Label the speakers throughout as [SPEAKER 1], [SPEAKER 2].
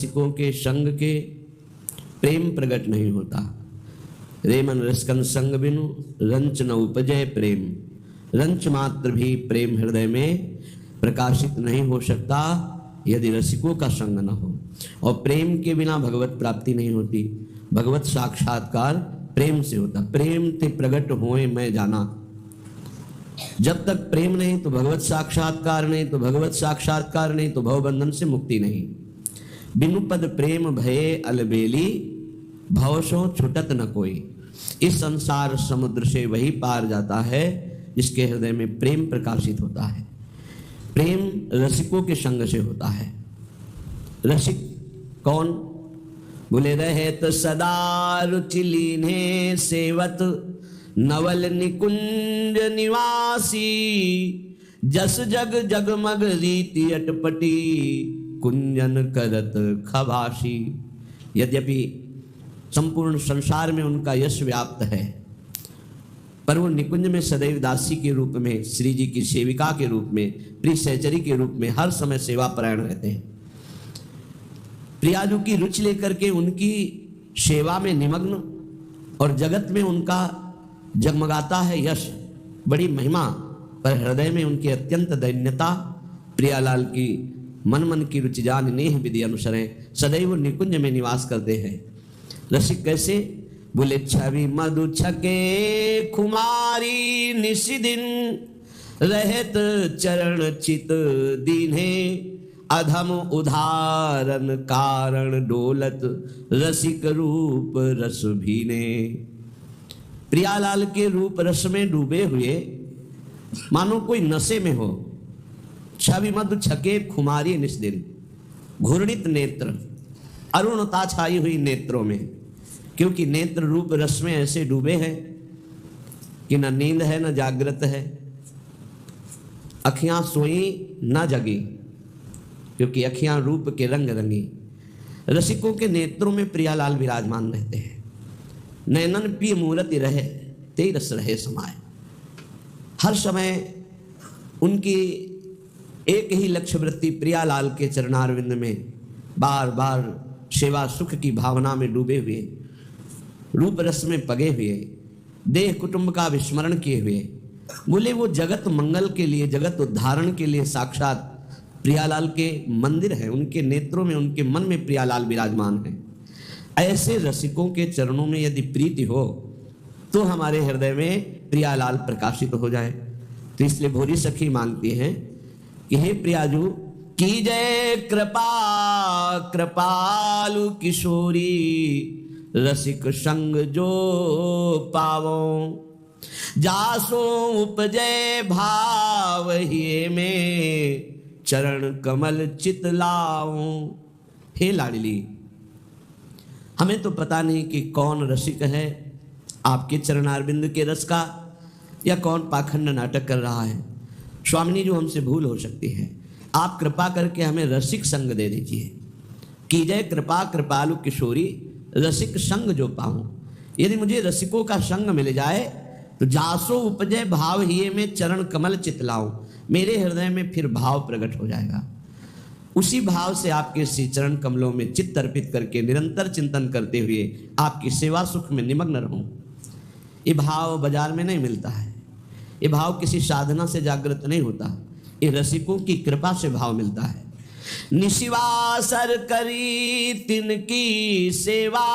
[SPEAKER 1] रसिकों के संग के प्रेम प्रकट नहीं होता। रेमन रसकन संग बिनु रंच न उपजय प्रेम। रंच मात्र भी प्रेम हृदय में प्रकाशित नहीं हो सकता यदि रसिकों का संग न हो। और प्रेम के बिना भगवत प्राप्ति नहीं होती। भगवत साक्षात्कार प्रेम से होता। प्रेम ते प्रकट होए मैं जाना। जब तक प्रेम नहीं तो भगवत साक्षात्कार नहीं, तो भगवत साक्षात्कार नहीं तो भवबंधन से मुक्ति नहीं। बिनु पद प्रेम भये अलबेली, भव सो छुटत न कोई। इस संसार समुद्र से वही पार जाता है जिसके हृदय में प्रेम प्रकाशित होता है। प्रेम रसिकों के संग से होता है। रसिक कौन? बोले रहे तो सदा रुचि लीने सेवत, नवल निकुंज निवासी। जस जग जगमग रीति अटपटी, कुंजन करत खबासी। यद्यपि संपूर्ण संसार में उनका यश व्याप्त है, पर वो निकुंज में सदैव दासी के रूप में, श्री जी की सेविका के रूप में, प्रिय सहचरी के रूप में हर समय सेवा परायण रहते हैं। प्रियाजू की रुचि लेकर के उनकी सेवा में निमग्न, और जगत में उनका जगमगाता है यश, बड़ी महिमा, पर हृदय में उनकी अत्यंत दैन्यता। प्रियालाल की मन मन की रुचि जान नेह विधि अनुसार है, सदैव निकुंज में निवास करते हैं। रसिक कैसे? बोले छवि मधु छके खुमारी, निशिदिन रहत चरण चित दीन्हे। अधम उदाहरण कारण डोलत, रसिक रूप रस भीने। प्रियालाल के रूप रस में डूबे हुए मानो कोई नशे में हो। छवि मधु छके खुमारी निस्दिन, घूर्णित नेत्र, अरुणता छाई हुई नेत्रों में, क्योंकि नेत्र रूप रस में ऐसे डूबे हैं कि न नींद है न जागृत है। अखियां सोई न जगी, क्योंकि अखियां रूप के रंग रंगी। रसिकों के नेत्रों में प्रियालाल विराजमान रहते हैं। नैनन पिय मूरति रहे, ते रस रहे समाये। हर समय उनकी एक ही लक्ष्य वृत्ति प्रियालाल के चरणारविंद में बार बार सेवा सुख की भावना में डूबे हुए, रूप रस में पगे हुए, देह कुटुंब का विस्मरण किए हुए। बोले वो जगत मंगल के लिए, जगत उद्धारण के लिए साक्षात प्रियालाल के मंदिर है। उनके नेत्रों में, उनके मन में प्रियालाल विराजमान है। ऐसे रसिकों के चरणों में यदि प्रीति हो तो हमारे हृदय में प्रियालाल प्रकाशित हो जाए। तो इसलिए भोरी सखी मांगती हैं कि हे प्रियाजू, की जय कृपा कृपालु किशोरी। रसिक संग जो पावो, जासो उपजय भाव हिये में। चरण कमल चित लाओ। हे लाडली, हमें तो पता नहीं कि कौन रसिक है आपके चरणारविंद के रस का, या कौन पाखंड नाटक कर रहा है। स्वामिनी जो हमसे भूल हो सकती है, आप कृपा करके हमें रसिक संग दे दीजिए। कीजय कृपा कृपालु किशोरी, रसिक संग जो पाऊं। यदि मुझे रसिकों का संग मिल जाए तो जासो उपजय भाव हिये में चरण कमल चितलाऊं। मेरे हृदय में फिर भाव प्रकट हो जाएगा। उसी भाव से आपके श्री चरण कमलों में चित्त अर्पित करके निरंतर चिंतन करते हुए आपकी सेवा सुख में निमग्न रहूं। ये भाव बाजार में नहीं मिलता है। ये भाव किसी साधना से जागृत नहीं होता। ये रसिकों की कृपा से भाव मिलता है। निशिवासर करी तिनकी सेवा,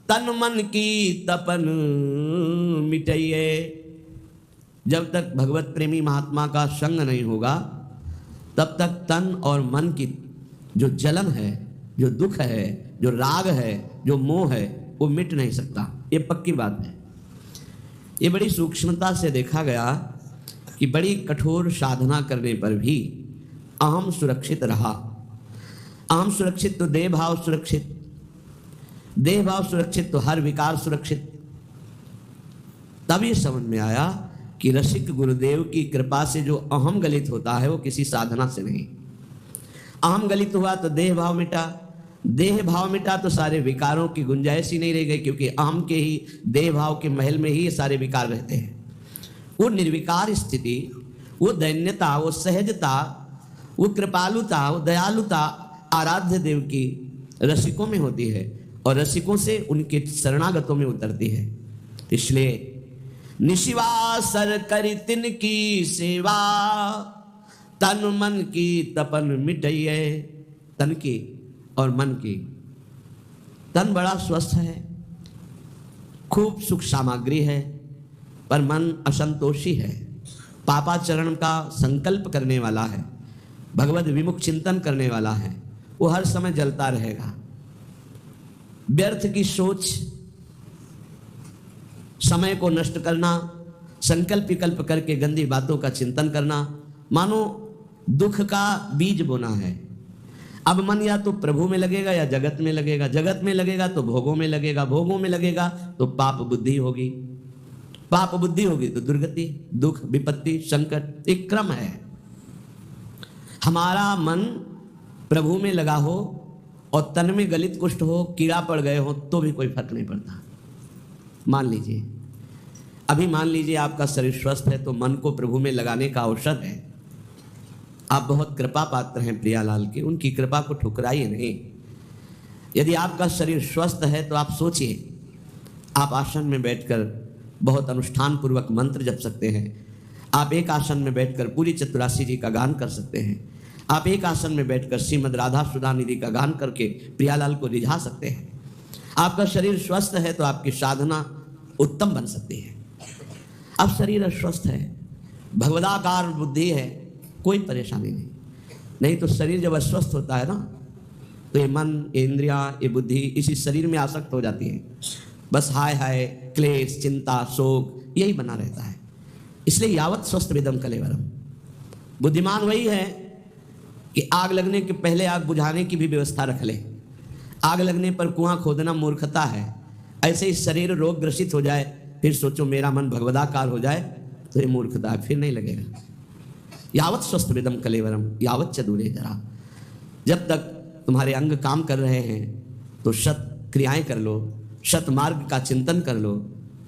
[SPEAKER 1] तन मन की तपन मिटाइए। जब तक भगवत प्रेमी महात्मा का संग नहीं होगा तब तक तन और मन की जो जलन है, जो दुख है, जो राग है, जो मोह है, वो मिट नहीं सकता। ये पक्की बात है। ये बड़ी सूक्ष्मता से देखा गया कि बड़ी कठोर साधना करने पर भी अहम सुरक्षित रहा। अहम सुरक्षित तो देह भाव सुरक्षित, देह भाव सुरक्षित तो हर विकार सुरक्षित। तब ये समझ में आया कि रसिक गुरुदेव की कृपा से जो अहम गलित होता है वो किसी साधना से नहीं। अहम गलित हुआ तो देह भाव मिटा, देह भाव मिटा तो सारे विकारों की गुंजाइश ही नहीं रह गई, क्योंकि अहम के ही देह भाव के महल में ही ये सारे विकार रहते हैं। वो निर्विकार स्थिति, वो दैन्यता, वो सहजता, वो कृपालुता, वो दयालुता, आराध्य देव की रसिकों में होती है और रसिकों से उनके शरणागतों में उतरती है। इसलिए निशिवासर करि तिन की सेवा, तन मन की तपन मिटइए। तन की और मन की, तन बड़ा स्वस्थ है, खूब सुख सामग्री है, पर मन असंतोषी है, पापाचरण का संकल्प करने वाला है, भगवत विमुख चिंतन करने वाला है, वो हर समय जलता रहेगा। व्यर्थ की सोच, समय को नष्ट करना, संकल्प विकल्प करके गंदी बातों का चिंतन करना, मानो दुख का बीज बोना है। अब मन या तो प्रभु में लगेगा या जगत में लगेगा, जगत में लगेगा तो भोगों में लगेगा, भोगों में लगेगा तो पाप बुद्धि होगी, पाप बुद्धि होगी तो दुर्गति, दुख, विपत्ति, संकट, एक क्रम है। हमारा मन प्रभु में लगा हो और तन में गलित कुष्ठ हो, कीड़ा पड़ गए हो, तो भी कोई फर्क नहीं पड़ता। मान लीजिए, अभी मान लीजिए आपका शरीर स्वस्थ है तो मन को प्रभु में लगाने का अवसर है। आप बहुत कृपा पात्र हैं प्रियालाल के, उनकी कृपा को ठुकराइए नहीं। यदि आपका शरीर स्वस्थ है तो आप सोचिए, आप आसन में बैठकर बहुत अनुष्ठान पूर्वक मंत्र जप सकते हैं। आप एक आसन में बैठकर पूरी चतुरासी जी का गान कर सकते हैं। आप एक आसन में बैठकर श्रीमद् राधा सुधा निधि का गान करके प्रियालाल को रिझा सकते हैं। आपका शरीर स्वस्थ है तो आपकी साधना उत्तम बन सकती है। अब शरीर अस्वस्थ है, भगवदाकार बुद्धि है, कोई परेशानी नहीं तो शरीर जब अस्वस्थ होता है ना, तो ये मन, ये इंद्रियां, ये बुद्धि इसी शरीर में आसक्त हो जाती है। बस हाय हाय, क्लेश, चिंता, शोक यही बना रहता है। इसलिए यावत स्वस्थ विदम कलेवरम। बुद्धिमान वही है कि आग लगने के पहले आग बुझाने की भी व्यवस्था रख ले। आग लगने पर कुआं खोदना मूर्खता है। ऐसे ही शरीर रोग ग्रसित हो जाए, फिर सोचो मेरा मन भगवदाकार हो जाए, तो ये मूर्खता है, फिर नहीं लगेगा। यावत स्वस्थ विदम कलेवरम यावत च दूरे जरा। जब तक तुम्हारे अंग काम कर रहे हैं तो शत क्रियाएं कर लो, शत मार्ग का चिंतन कर लो,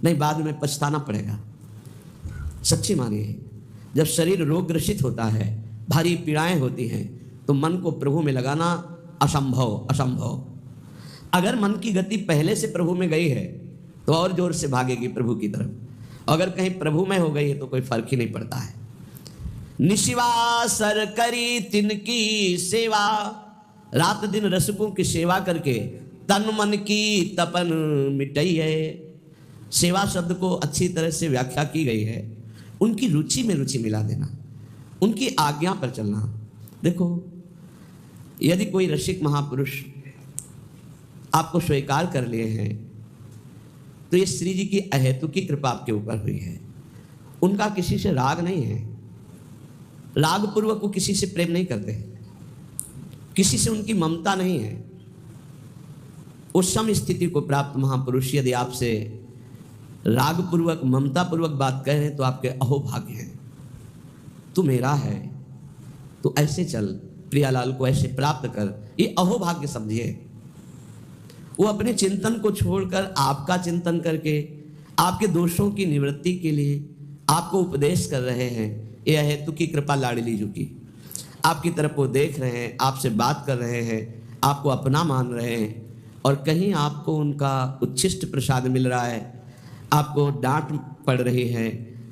[SPEAKER 1] नहीं बाद में पछताना पड़ेगा। सच्ची मानिए, जब शरीर रोग ग्रसित होता है, भारी पीड़ाएं होती हैं, तो मन को प्रभु में लगाना असंभव। अगर मन की गति पहले से प्रभु में गई है तो और जोर से भागेगी प्रभु की तरफ। अगर कहीं प्रभु में हो गई है तो कोई फर्क ही नहीं पड़ता है। निशिवासर करी तिनकी सेवा, रात दिन रसिकों की सेवा करके तन मन की तपन मिटई है। सेवा शब्द को अच्छी तरह से व्याख्या की गई है, उनकी रुचि में रुचि मिला देना, उनकी आज्ञा पर चलना। देखो, यदि कोई रसिक महापुरुष आपको स्वीकार कर लिए हैं तो ये श्री जी की अहेतुकी कृपा आपके ऊपर हुई है। उनका किसी से राग नहीं है, राग पूर्वक वो किसी से प्रेम नहीं करते, किसी से उनकी ममता नहीं है। उस सम स्थिति को प्राप्त महापुरुष यदि आपसे राग पूर्वक, ममता पूर्वक बात कह रहे हैं तो आपके अहोभाग्य हैं। तू मेरा है, तो ऐसे चल, प्रियालाल को ऐसे प्राप्त कर, ये अहोभाग्य समझिए। वो अपने चिंतन को छोड़कर आपका चिंतन करके आपके दोषों की निवृत्ति के लिए आपको उपदेश कर रहे हैं। यह हेतु की कृपा लाडली जी की, आपकी तरफ वो देख रहे हैं, आपसे बात कर रहे हैं, आपको अपना मान रहे हैं, और कहीं आपको उनका उच्छिष्ट प्रसाद मिल रहा है, आपको डांट पड़ रही है,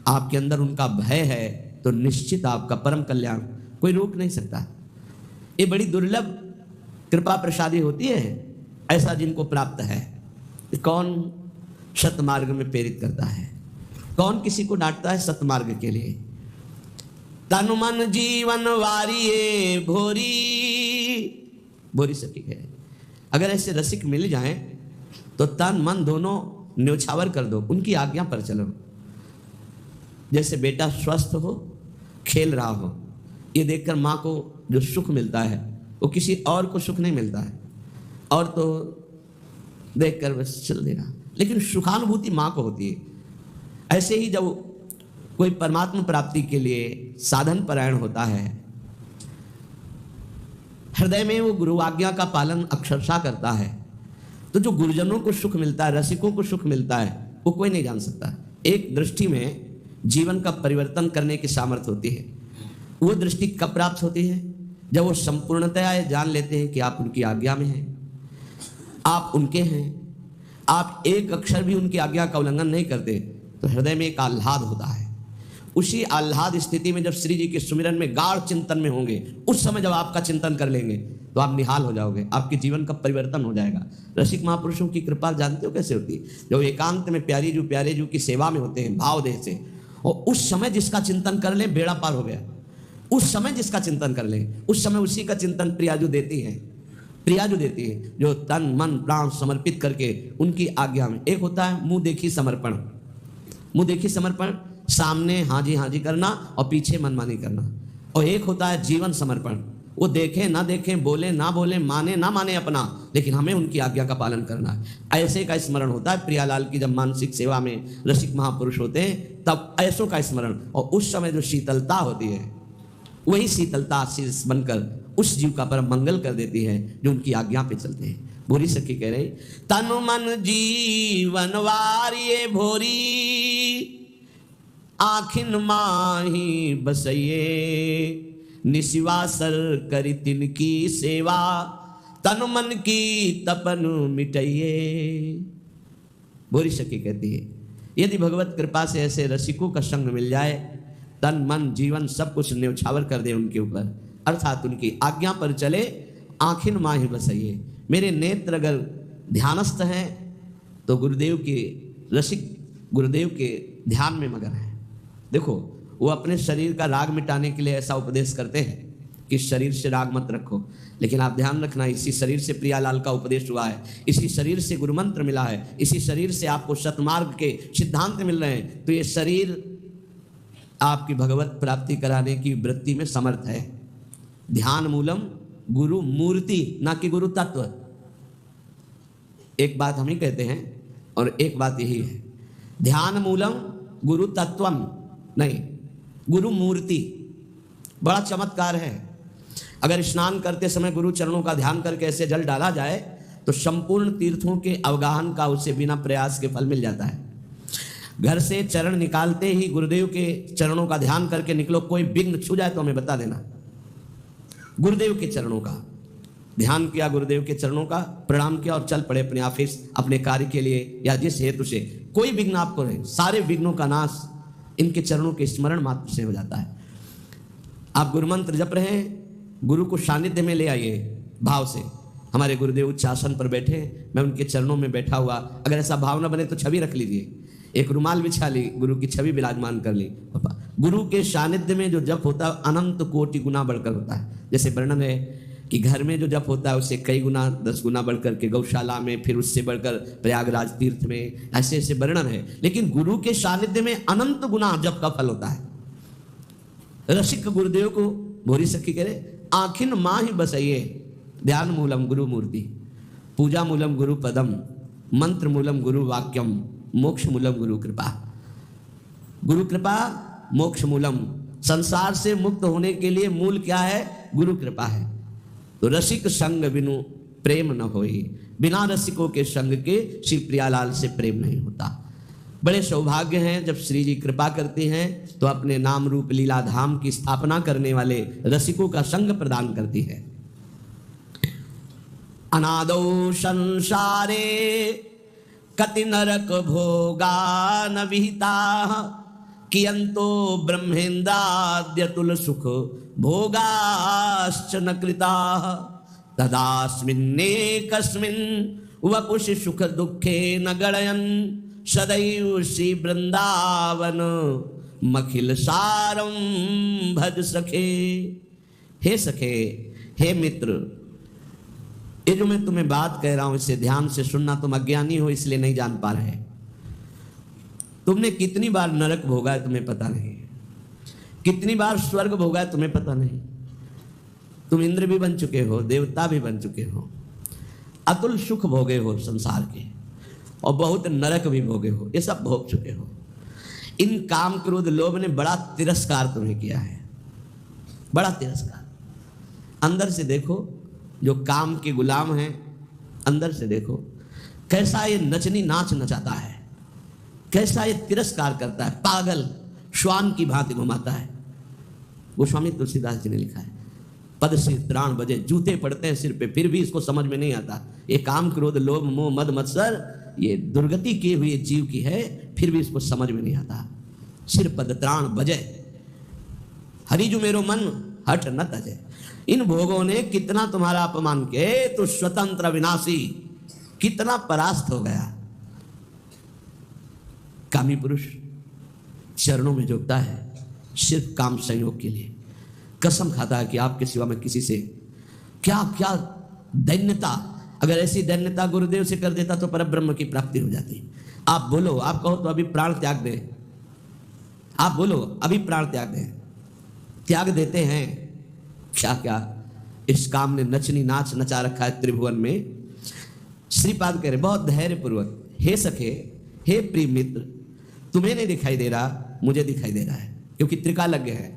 [SPEAKER 1] आपके अंदर उनका भय है, तो निश्चित आपका परम कल्याण कोई रोक नहीं सकता। ये बड़ी दुर्लभ कृपा प्रसादी होती है, ऐसा जिनको प्राप्त है। कौन सतमार्ग में प्रेरित करता है, कौन किसी को डांटता है सतमार्ग के लिए। तन मन जीवन वारिये भोरी, भोरी सटीक है। अगर ऐसे रसिक मिल जाएं तो तन मन दोनों न्योछावर कर दो, उनकी आज्ञा पर चलो। जैसे बेटा स्वस्थ हो, खेल रहा हो, ये देखकर माँ को जो सुख मिलता है वो किसी और को सुख नहीं मिलता है, और तो देखकर बस चल देगा, लेकिन सुखानुभूति माँ को होती है। ऐसे ही जब कोई परमात्मा प्राप्ति के लिए साधन परायण होता है, हृदय में वो गुरु आज्ञा का पालन अक्षरशः करता है, तो जो गुरुजनों को सुख मिलता है, रसिकों को सुख मिलता है, वो कोई नहीं जान सकता। एक दृष्टि में जीवन का परिवर्तन करने की सामर्थ्य होती है। वो दृष्टि कब प्राप्त होती है? जब वो संपूर्णतया जान लेते हैं कि आप उनकी आज्ञा में हैं, आप उनके हैं, आप एक अक्षर भी उनकी आज्ञा का उल्लंघन नहीं करते, तो हृदय में एक आह्लाद होता है। उसी आह्लाद स्थिति में जब श्री जी के सुमिरन में गाढ़ चिंतन में होंगे, उस समय जब आपका चिंतन कर लेंगे तो आप निहाल हो जाओगे, आपके जीवन का परिवर्तन हो जाएगा। रसिक महापुरुषों की कृपा जानते हो कैसे होती है? जब एकांत में प्यारे जू की सेवा में होते हैं भाव देह से, और उस समय जिसका चिंतन कर ले बेड़ा पार हो गया। उस समय जिसका चिंतन कर ले, उस समय उसी का चिंतन प्रियाजू देती है, प्रियाजू देती है, जो तन मन प्राण समर्पित करके उनकी आज्ञा में। एक होता है मुंह देखी समर्पण, मुंह देखी समर्पण, सामने हाँ जी करना और पीछे मनमानी करना। और एक होता है जीवन समर्पण, वो देखें ना देखें, बोले ना बोले, माने ना माने अपना, लेकिन हमें उनकी आज्ञा का पालन करना है। ऐसे का स्मरण होता है प्रियालाल की जब मानसिक सेवा में रसिक महापुरुष होते हैं, तब ऐसों का स्मरण। और उस समय जो शीतलता होती है, वही शीतलता आशीष बनकर उस जीव का परम मंगल कर देती है जो उनकी आज्ञा पे चलते हैं। भोरी सखी कह रहे, तन मन जीवन वारिये भोरी, आखिन माही बसइये, निशिवासर करी तिनकी सेवा, तन मन की तपन मिटाइये। भोरी सखी कहती है, यदि भगवत कृपा से ऐसे रसिकों का संग मिल जाए, तन मन जीवन सब कुछ न्यौछावर कर दे उनके ऊपर, अर्थात उनकी आज्ञा पर चले, आखिन माही बसइये। मेरे नेत्र अगर ध्यानस्थ हैं तो गुरुदेव के रसिक गुरुदेव के ध्यान में मगन है। देखो, वो अपने शरीर का राग मिटाने के लिए ऐसा उपदेश करते हैं कि शरीर से राग मत रखो, लेकिन आप ध्यान रखना, इसी शरीर से प्रियालाल का उपदेश हुआ है, इसी शरीर से गुरुमंत्र मिला है, इसी शरीर से आपको सतमार्ग के सिद्धांत मिल रहे हैं। तो ये शरीर आपकी भगवत प्राप्ति कराने की वृत्ति में समर्थ है। ध्यान मूलम गुरु मूर्ति, ना कि गुरु तत्व। एक बात हम ही कहते हैं और एक बात यही है, ध्यान मूलम गुरु तत्वम नहीं, गुरु मूर्ति। बड़ा चमत्कार है। अगर स्नान करते समय गुरु चरणों का ध्यान करके ऐसे जल डाला जाए तो संपूर्ण तीर्थों के अवगाहन का उसे बिना प्रयास के फल मिल जाता है। घर से चरण निकालते ही गुरुदेव के चरणों का ध्यान करके निकलो, कोई विघ्न छू जाए तो हमें बता देना। गुरुदेव के चरणों का ध्यान किया, गुरुदेव के चरणों का प्रणाम किया और चल पड़े अपने ऑफिस, अपने कार्य के लिए या जिस हेतु से कोई विघ्न आपको रहे, सारे विघ्नों का नाश इनके चरणों के स्मरण मात्र से हो जाता है। आप गुरु मंत्र जप रहे हैं, गुरु को सानिध्य में ले आइए भाव से। हमारे गुरुदेव उच्च आसन पर बैठे, मैं उनके चरणों में बैठा हुआ, अगर ऐसा भाव न बने तो छवि रख लीजिए, एक रुमाल बिछा ली, गुरु की छवि विराजमान कर ली। गुरु के सानिध्य में जो जप होता है अनंत कोटि गुना बढ़कर होता है। जैसे वर्णन है कि घर में जो जप होता है उससे कई गुना 10 गुना बढ़कर के गौशाला में, फिर उससे बढ़कर प्रयागराज तीर्थ में, ऐसे ऐसे वर्णन है। लेकिन गुरु के सानिध्य में अनंत गुना जप का फल होता है। रसिक गुरुदेव को भोरी सखी करे, आखिन माँ ही बसइये, ध्यान मूलम गुरु मूर्ति, पूजा मूलम गुरु पदम, मंत्र मूलम गुरु वाक्यम, मोक्ष मूलम गुरु कृपा। गुरु कृपा मोक्ष मूलम, संसार से मुक्त होने के लिए मूल क्या है? गुरु कृपा है। तो रसिक संग बिनु प्रेम न होई, बिना रसिकों के संग के श्री प्रियालाल से प्रेम नहीं होता। बड़े सौभाग्य हैं जब श्री जी कृपा करती हैं तो अपने नाम रूप लीला धाम की स्थापना करने वाले रसिकों का संग प्रदान करती है। अनादौ संसारे कति नरक भोगा न विहिता, कियंतो ब्रह्मेन्द्राद्यतुल सुख भोगाश्च न कृता, तदास्मिन्नेकस्मिन् वपुषि सुख दुःखे न गणयन्, सदैव श्री वृंदावन मखिल सारम भज सखे। हे सखे, हे मित्र, ये जो मैं तुम्हें बात कह रहा हूं इसे ध्यान से सुनना। तुम अज्ञानी हो इसलिए नहीं जान पा रहे। तुमने कितनी बार नरक भोगा है तुम्हें पता नहीं, कितनी बार स्वर्ग भोगा है तुम्हें पता नहीं। तुम इंद्र भी बन चुके हो, देवता भी बन चुके हो, अतुल सुख भोगे हो संसार के, और बहुत नरक भी भोगे हो, ये सब भोग चुके हो। इन काम क्रोध लोभ ने बड़ा तिरस्कार तुम्हें किया है, बड़ा तिरस्कार। अंदर से देखो, जो काम के गुलाम हैं, अंदर से देखो कैसा ये नचनी नाच नचाता है, कैसा ये तिरस्कार करता है, पागल श्वान की भांति घुमाता है। गोस्वामी तुलसीदास जी ने लिखा है, पद से त्राण बजे, जूते पड़ते हैं सिर पे, फिर भी इसको समझ में नहीं आता। ये काम क्रोध लोभ मोह मद मत्सर ये दुर्गति किए हुए जीव की है, फिर भी इसको समझ में नहीं आता। सिर पद त्राण बजे, हरिजु मेरो मन हट न तजे। इन भोगों ने कितना तुम्हारा अपमान किए, तो स्वतंत्र विनाशी कितना परास्त हो गया। कामी पुरुष चरणों में झुकता है सिर्फ काम संयोग के लिए, कसम खाता है कि आपके सिवा मैं किसी से, क्या क्या दैन्यता, अगर ऐसी दैन्यता गुरुदेव से कर देता तो परब्रह्म की प्राप्ति हो जाती। आप बोलो, आप कहो तो अभी प्राण त्याग दे, आप बोलो अभी प्राण त्याग दे, त्याग देते हैं। क्या क्या इस काम ने नचनी नाच नचा रखा है त्रिभुवन में। श्रीपाद कह रहे बहुत धैर्य पूर्वक, हे सखे हे प्रिय मित्र, तुम्हें नहीं दिखाई दे रहा, मुझे दिखाई दे रहा है, क्योंकि त्रिकालज्ञ है,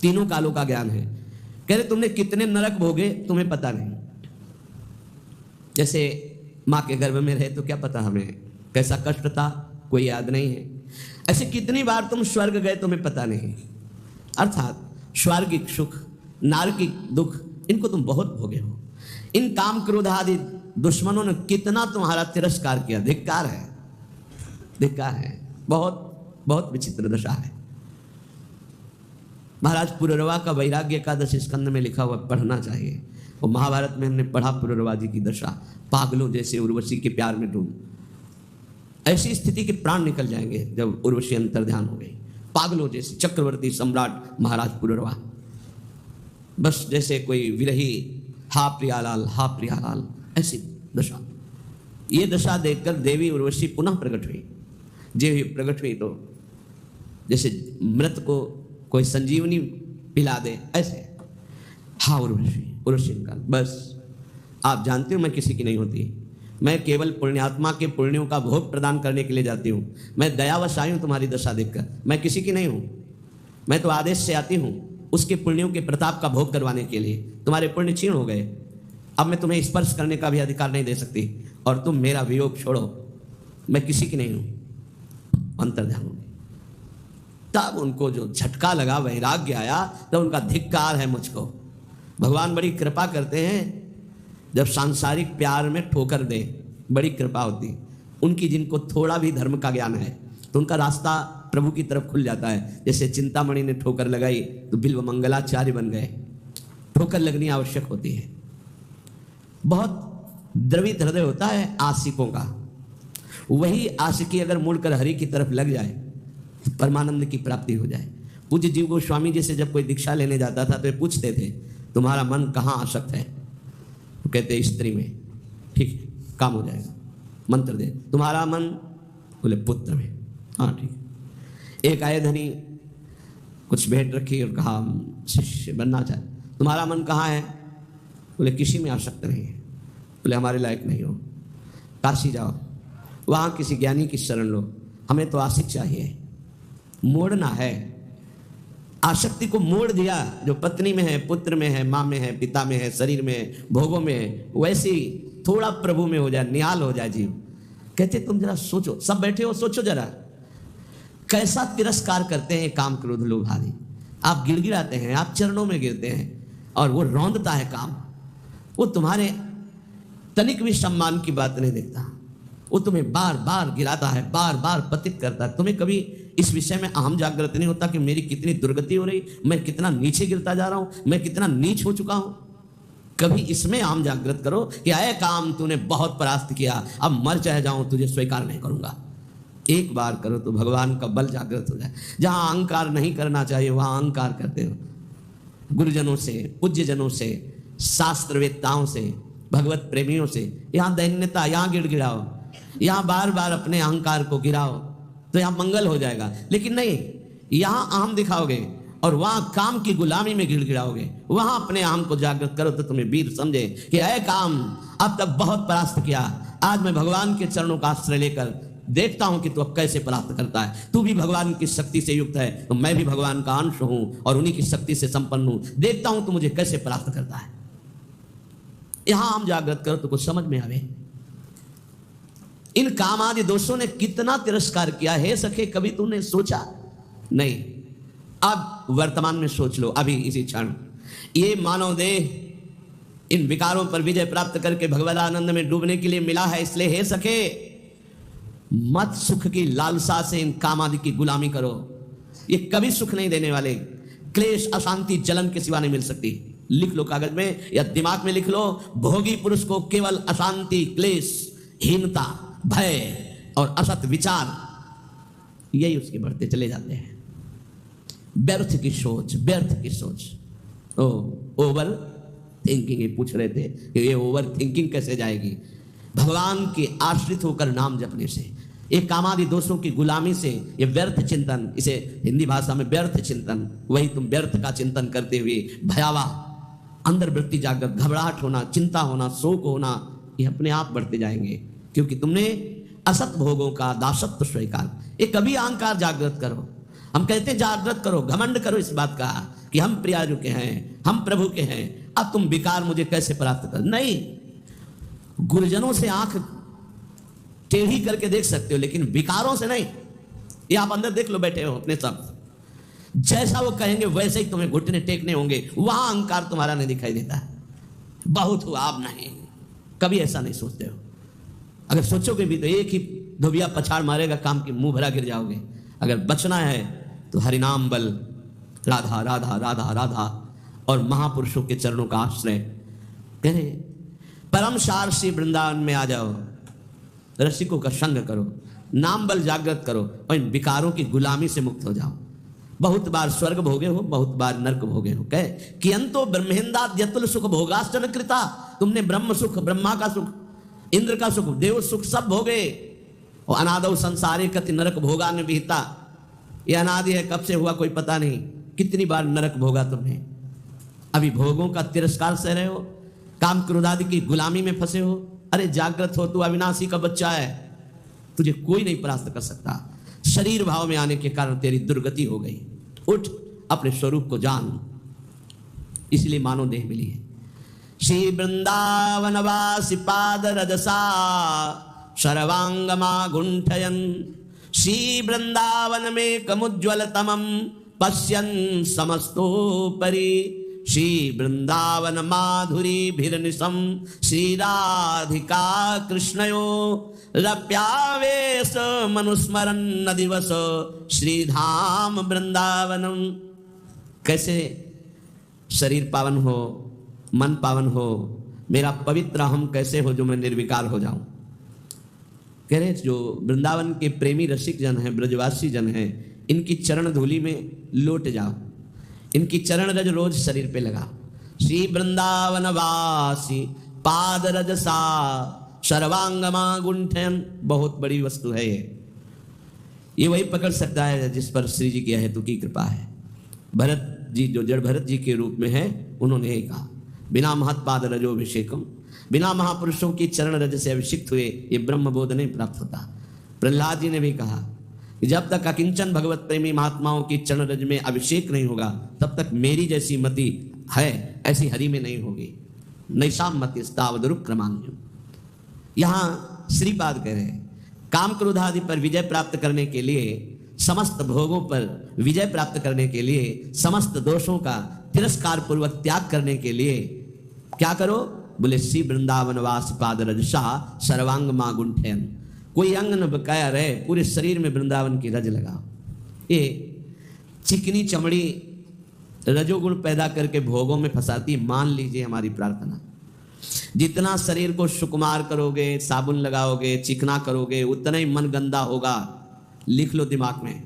[SPEAKER 1] तीनों कालों का ज्ञान है। कह रहे तुमने कितने नरक भोगे तुम्हें पता नहीं। जैसे माँ के गर्भ में रहे तो क्या पता हमें कैसा कष्ट था, कोई याद नहीं है। ऐसे कितनी बार तुम स्वर्ग गए तुम्हें पता नहीं। अर्थात स्वर्गिक सुख नारकिक दुख इनको तुम बहुत भोगे हो। इन काम क्रोध आदि दुश्मनों ने कितना तुम्हारा तिरस्कार किया, धिक्कार है, धिक्कार है। बहुत बहुत विचित्र दशा है। महाराज पुररवा का वैराग्य एकादश स्कंद में लिखा हुआ पढ़ना चाहिए। और महाभारत में हमने पढ़ा पुररवा जी की दशा, पागलों जैसे उर्वशी के प्यार में डूब, ऐसी स्थिति के प्राण निकल जाएंगे जब उर्वशी अंतर्ध्यान हो गई। पागलों जैसे चक्रवर्ती सम्राट महाराज पुररवा, बस जैसे कोई विरही हा प्रियालाल हा प्रियालाल, ऐसी दशा। ये दशा देखकर देवी उर्वशी पुनः प्रकट हुई। जे प्रकट हुई तो जैसे मृत को कोई संजीवनी पिला दे ऐसे, हाँ उर्वशी उर्वशी का। बस आप जानते हो मैं किसी की नहीं होती, मैं केवल पुण्यात्मा के पुण्यों का भोग प्रदान करने के लिए जाती हूँ। मैं दयावश आई हूँ तुम्हारी दशा देखकर, मैं किसी की नहीं हूँ। मैं तो आदेश से आती हूँ उसके पुण्यों के प्रताप का भोग करवाने के लिए। तुम्हारे पुण्य क्षीण हो गए, अब मैं तुम्हें स्पर्श करने का भी अधिकार नहीं दे सकती, और तुम मेरा वियोग छोड़ो, मैं किसी की नहीं हूँ। अंतर्ध्यान हो गई। तब उनको जो झटका लगा, वैराग्य आया, तब उनका धिक्कार है मुझको। भगवान बड़ी कृपा करते हैं, जब सांसारिक प्यार में ठोकर दे, बड़ी कृपा होती उनकी। जिनको थोड़ा भी धर्म का ज्ञान है तो उनका रास्ता प्रभु की तरफ खुल जाता है। जैसे चिंतामणि ने ठोकर लगाई तो बिल्व मंगलाचार्य बन गए। ठोकर लगनी आवश्यक होती है। बहुत द्रवित हृदय होता है आशिकों का, वही आशिकी अगर मुड़कर हरि की तरफ लग जाए तो परमानंद की प्राप्ति हो जाए। पूज्य जीव गोस्वामी जी से जब कोई दीक्षा लेने जाता था तो ये पूछते थे तुम्हारा मन कहाँ आसक्त है, तो कहते स्त्री में। ठीक है, काम हो जाएगा, मंत्र दे। तुम्हारा मन, बोले पुत्र में, हाँ ठीक है। एक आए धनी कुछ भेंट रखी और कहा शिष्य बनना चाहे, तुम्हारा मन कहाँ है, बोले किसी में आसक्त नहीं है। बोले हमारे लायक नहीं हो, काशी जाओ, वहाँ किसी ज्ञानी की शरण लो, हमें तो आशिक चाहिए, मोड़ना है। आसक्ति को मोड़ दिया, जो पत्नी में है, पुत्र में है, माँ में है, पिता में है, शरीर में है, भोगों में है, वैसे ही थोड़ा प्रभु में हो जाए, निहाल हो जाए जीव। कहते तुम जरा सोचो, सब बैठे हो, सोचो जरा कैसा तिरस्कार करते हैं काम क्रोध लोभ आदि। आप गिड़गिड़ाते हैं, आप चरणों में गिरते हैं, और वो रौंदता है काम। वो तुम्हारे तनिक भी सम्मान की बात नहीं देखता, वो तुम्हें बार बार गिराता है, बार बार पतित करता है। तुम्हें कभी इस विषय में अहम जागृत नहीं होता कि मेरी कितनी दुर्गति हो रही, मैं कितना नीचे गिरता जा रहा हूं, मैं कितना नीच हो चुका हूं। कभी इसमें अहम जागृत करो कि अय काम तूने बहुत परास्त किया, अब मर चाहे जाऊं तुझे स्वीकार नहीं करूंगा। एक बार करो तो भगवान का बल जागृत हो जाए। जहां अहंकार नहीं करना चाहिए वहां अहंकार करते हो। गुरुजनों से, पूज्यजनों से, शास्त्रवेत्ताओं से, भगवत प्रेमियों से, यहाँ दैन्यता, यहाँ गिड़गिड़ाओ, यहाँ बार बार अपने अहंकार को गिराओ तो यहाँ मंगल हो जाएगा। लेकिन नहीं, यहाँ अहम दिखाओगे और वहां काम की गुलामी में गिड़गिड़ाओगे। वहां अपने अहम को जागृत करो तो तुम्हें वीर समझे कि अय काम अब तक बहुत परास्त किया, आज मैं भगवान के चरणों का आश्रय लेकर देखता हूं कि तू अब कैसे परास्त करता है। तू भी भगवान की शक्ति से युक्त है तो मैं भी भगवान का अंश हूं और उन्हीं की शक्ति से संपन्न हूं। देखता हूं तू मुझे कैसे परास्त करता है। यहां हम जागृत करो तो कुछ समझ में आवे। इन काम आदि दोषों ने कितना तिरस्कार किया है सखे, कभी तूने सोचा नहीं। अब वर्तमान में सोच लो, अभी इसी क्षण ये मानव देह इन विकारों पर विजय प्राप्त करके भगवद आनंद में डूबने के लिए मिला है। इसलिए हे सखे, मत सुख की लालसा से इन काम आदि की गुलामी करो। ये कभी सुख नहीं देने वाले। क्लेश, अशांति, जलन के सिवा नहीं मिल सकती। लिख लो कागज में या दिमाग में लिख लो, भोगी पुरुष को केवल अशांति, क्लेश, हीनता, भय और असत विचार, यही उसके बढ़ते चले जाते हैं। व्यर्थ की सोच, व्यर्थ की सोच। Over thinking. ये पूछ रहे थे कि ये ओवर थिंकिंग कैसे जाएगी? भगवान के आश्रित होकर नाम जपने से, एक कामादि दोषों की गुलामी से, ये व्यर्थ चिंतन, इसे हिंदी भाषा में व्यर्थ चिंतन, वही तुम व्यर्थ का चिंतन करते हुए भयावह अंदर वृत्ति जागृत, घबराहट होना, चिंता होना, शोक होना, ये अपने आप बढ़ते जाएंगे, क्योंकि तुमने असत भोगों का दासत्व स्वीकार। ये कभी अहंकार जागृत करो। हम कहते हैं जागृत करो, घमंड करो इस बात का कि हम प्रियाजू के हैं, हम प्रभु के हैं, अब तुम विकार मुझे कैसे प्राप्त कर। नहीं, गुरुजनों से आंख टेढ़ी करके देख सकते हो, लेकिन विकारों से नहीं। ये आप अंदर देख लो, बैठे हो अपने सब, जैसा वो कहेंगे वैसे ही तुम्हें घुटने टेकने होंगे। वहां अहंकार तुम्हारा नहीं दिखाई देता। बहुत हुआ, अब नहीं। कभी ऐसा नहीं सोचते हो। अगर सोचोगे भी तो एक ही धोबिया पछाड़ मारेगा, काम की मुंह भरा गिर जाओगे। अगर बचना है तो हरिनाम बल, राधा राधा राधा राधा और महापुरुषों के चरणों का आश्रय। कह रहे परम सार श्री वृंदावन में आ जाओ, रसिकों का संग करो, नाम बल जागृत करो और इन विकारों की गुलामी से मुक्त हो जाओ। बहुत बार स्वर्ग भोगे हो, बहुत बार नरक भोगे हो। कहे कि अंतो ब्रह्मेंदाद्यतुल सुख भोगाश्चन कृता। तुमने ब्रह्म सुख, ब्रह्मा का सुख, इंद्र का सुख, देव सुख सब भोगे। और अनादौ संसारे कति नरक भोगा ने विहिता। ये अनादि है, कब से हुआ कोई पता नहीं। कितनी बार नरक भोगा तुमने। अभी भोगों का तिरस्कार सह रहे हो, काम क्रोध आदि की गुलामी में फंसे हो। अरे जागृत हो, तू अविनाशी का बच्चा है, तुझे कोई नहीं परास्त कर सकता। शरीर भाव में आने के कारण तेरी दुर्गति हो गई। उठ, अपने स्वरूप को जान। इसलिए मानव देह मिली है। श्री वृंदावन वासी पाद रजसा सर्वांगमा गुंठयन। श्री वृंदावन में कमुज्ज्वल तमम पश्यन् समस्तोपरि। श्री वृंदावन माधुरी भिरनिशम श्री राधिका कृष्णयो रप्यावेश मनुस्मरन् दिवस श्रीधाम वृंदावनम। कैसे शरीर पावन हो, मन पावन हो, मेरा पवित्र हम कैसे हो जो मैं निर्विकार हो जाऊं। कह रहे जो वृंदावन के प्रेमी रसिक जन हैं, ब्रजवासी जन हैं, इनकी चरण धूलि में लौट जाओ, इनकी चरण रज रोज शरीर पे लगा। श्री वृंदावन वासी पाद रजसा सर्वांगमा गुंठन। बहुत बड़ी वस्तु है ये वही पकड़ सकता है जिस पर श्री जी की हेतु की कृपा है। भरत जी जो जड़ भरत जी के रूप में है, उन्होंने यही कहा, बिना महत्पाद रजोभिषेकम, बिना महापुरुषों की चरण रज से अभिषिक्त हुए ये ब्रह्म बोध नहीं प्राप्त होता। प्रहलाद जी ने भी कहा कि जब तक अकिंचन भगवत प्रेमी महात्माओं की चरण रज में अभिषेक नहीं होगा, तब तक मेरी जैसी मति है ऐसी हरि में नहीं होगी। नैषाम मति स्तावदरुक क्रमान्यम। यहाँ श्रीपाद कह रहे हैं, काम क्रोध आदि पर विजय प्राप्त करने के लिए, समस्त भोगों पर विजय प्राप्त करने के लिए, समस्त दोषों का तिरस्कार पूर्वक त्याग करने के लिए क्या करो? बोले श्री वृंदावन वास पाद रजसा सर्वांग मा गुंठयन। कोई अंग न बकाया रहे, पूरे शरीर में वृंदावन की रज लगाओ। ये चिकनी चमड़ी रजोगुण पैदा करके भोगों में फंसाती। मान लीजिए हमारी प्रार्थना, जितना शरीर को सुकुमार करोगे, साबुन लगाओगे, चिकना करोगे, उतना ही मन गंदा होगा। लिख लो दिमाग में,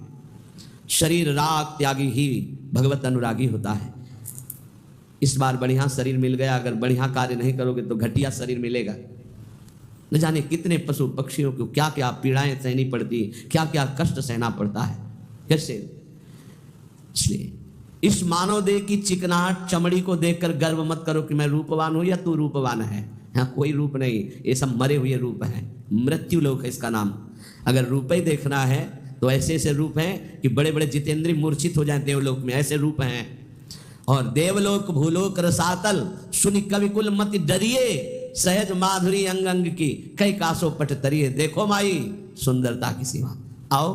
[SPEAKER 1] शरीर राग त्यागी ही भगवत अनुरागी होता है। इस बार बढ़िया शरीर मिल गया, अगर बढ़िया कार्य नहीं करोगे तो घटिया शरीर मिलेगा। न जाने कितने पशु पक्षियों को क्या क्या पीड़ाएं सहनी पड़ती, क्या क्या कष्ट सहना पड़ता है, कैसे। इसलिए इस मानव देह की चिकनाहट चमड़ी को देखकर गर्व मत करो कि मैं रूपवान हूं या तू रूपवान है। यहाँ कोई रूप नहीं, ये सब मरे हुए रूप हैं। मृत्यु लोक है इसका नाम। अगर रूप ही देखना है तो ऐसे ऐसे रूप हैं कि बड़े बड़े जितेंद्री मूर्छित हो जाए देवलोक में, ऐसे रूप हैं। और देवलोक भूलोक रसातल सुनि कवि कुल मति डरिए, सहज माधुरी अंग अंग की कई कासो पट तरिए। देखो माई सुंदरता की सीमा, आओ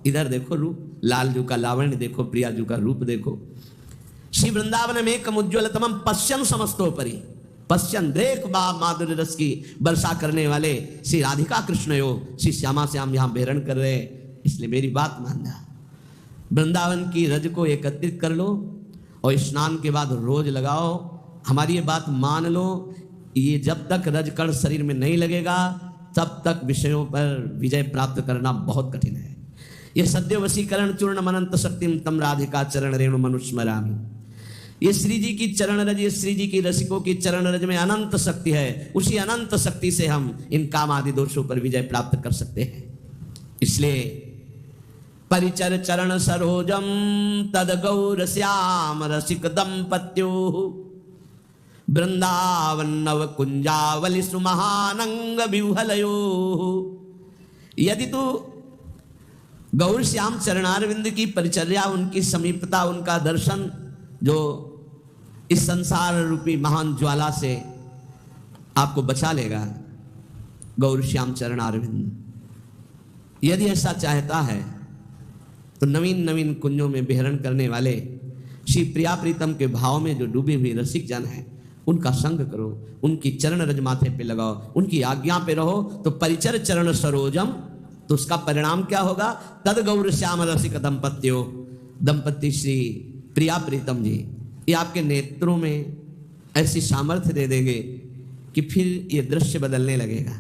[SPEAKER 1] इधर देखो रूप, लालजू का लावण्य देखो, प्रियाजू का रूप देखो। श्री वृंदावन में कमुज्ज्वलतमम पश्यन समस्तोपरि, पश्यन देख बा माधुर्य रस की वर्षा करने वाले श्री राधिका कृष्ण हो, श्री श्यामा श्याम यहाँ बेहरण कर रहे, इसलिए मेरी बात मानना। वृंदावन की रज को एकत्रित कर लो और स्नान के बाद रोज लगाओ। हमारी ये बात मान लो, ये जब तक रज कण शरीर में नहीं लगेगा तब तक विषयों पर विजय प्राप्त करना बहुत कठिन है। ये सद्य वशीकरण चूर्ण मनंत शक्तिम तम राधिका चरण रेणु मनुस्मरामि, ये श्री जी की चरण रज, ये श्री जी की रसिकों की चरण रज में अनंत शक्ति है। उसी अनंत शक्ति से हम इन काम आदि दोषों पर विजय प्राप्त कर सकते हैं। इसलिए परिचर चरण सरोजम तद गौर श्याम रसिक दंपत्यो वृंदावन नव कुंजावली सुमहानंग विह्वलयो। यदि तू गौर श्याम चरणारविंद की परिचर्या, उनकी समीपता, उनका दर्शन जो इस संसार रूपी महान ज्वाला से आपको बचा लेगा, गौर श्याम चरणारविंद, यदि ऐसा चाहता है तो नवीन नवीन कुंजों में विहरण करने वाले श्री प्रिया प्रीतम के भाव में जो डूबे हुए रसिक जन हैं उनका संग करो, उनकी चरण रज माथे पे लगाओ, उनकी आज्ञा पे रहो। तो परिचर चरण सरोजम, तो उसका परिणाम क्या होगा? तद गौर श्याम रसिक दंपत्यो, दंपति श्री प्रिया प्रीतम जी ये आपके नेत्रों में ऐसी सामर्थ्य दे देंगे कि फिर ये दृश्य बदलने लगेगा।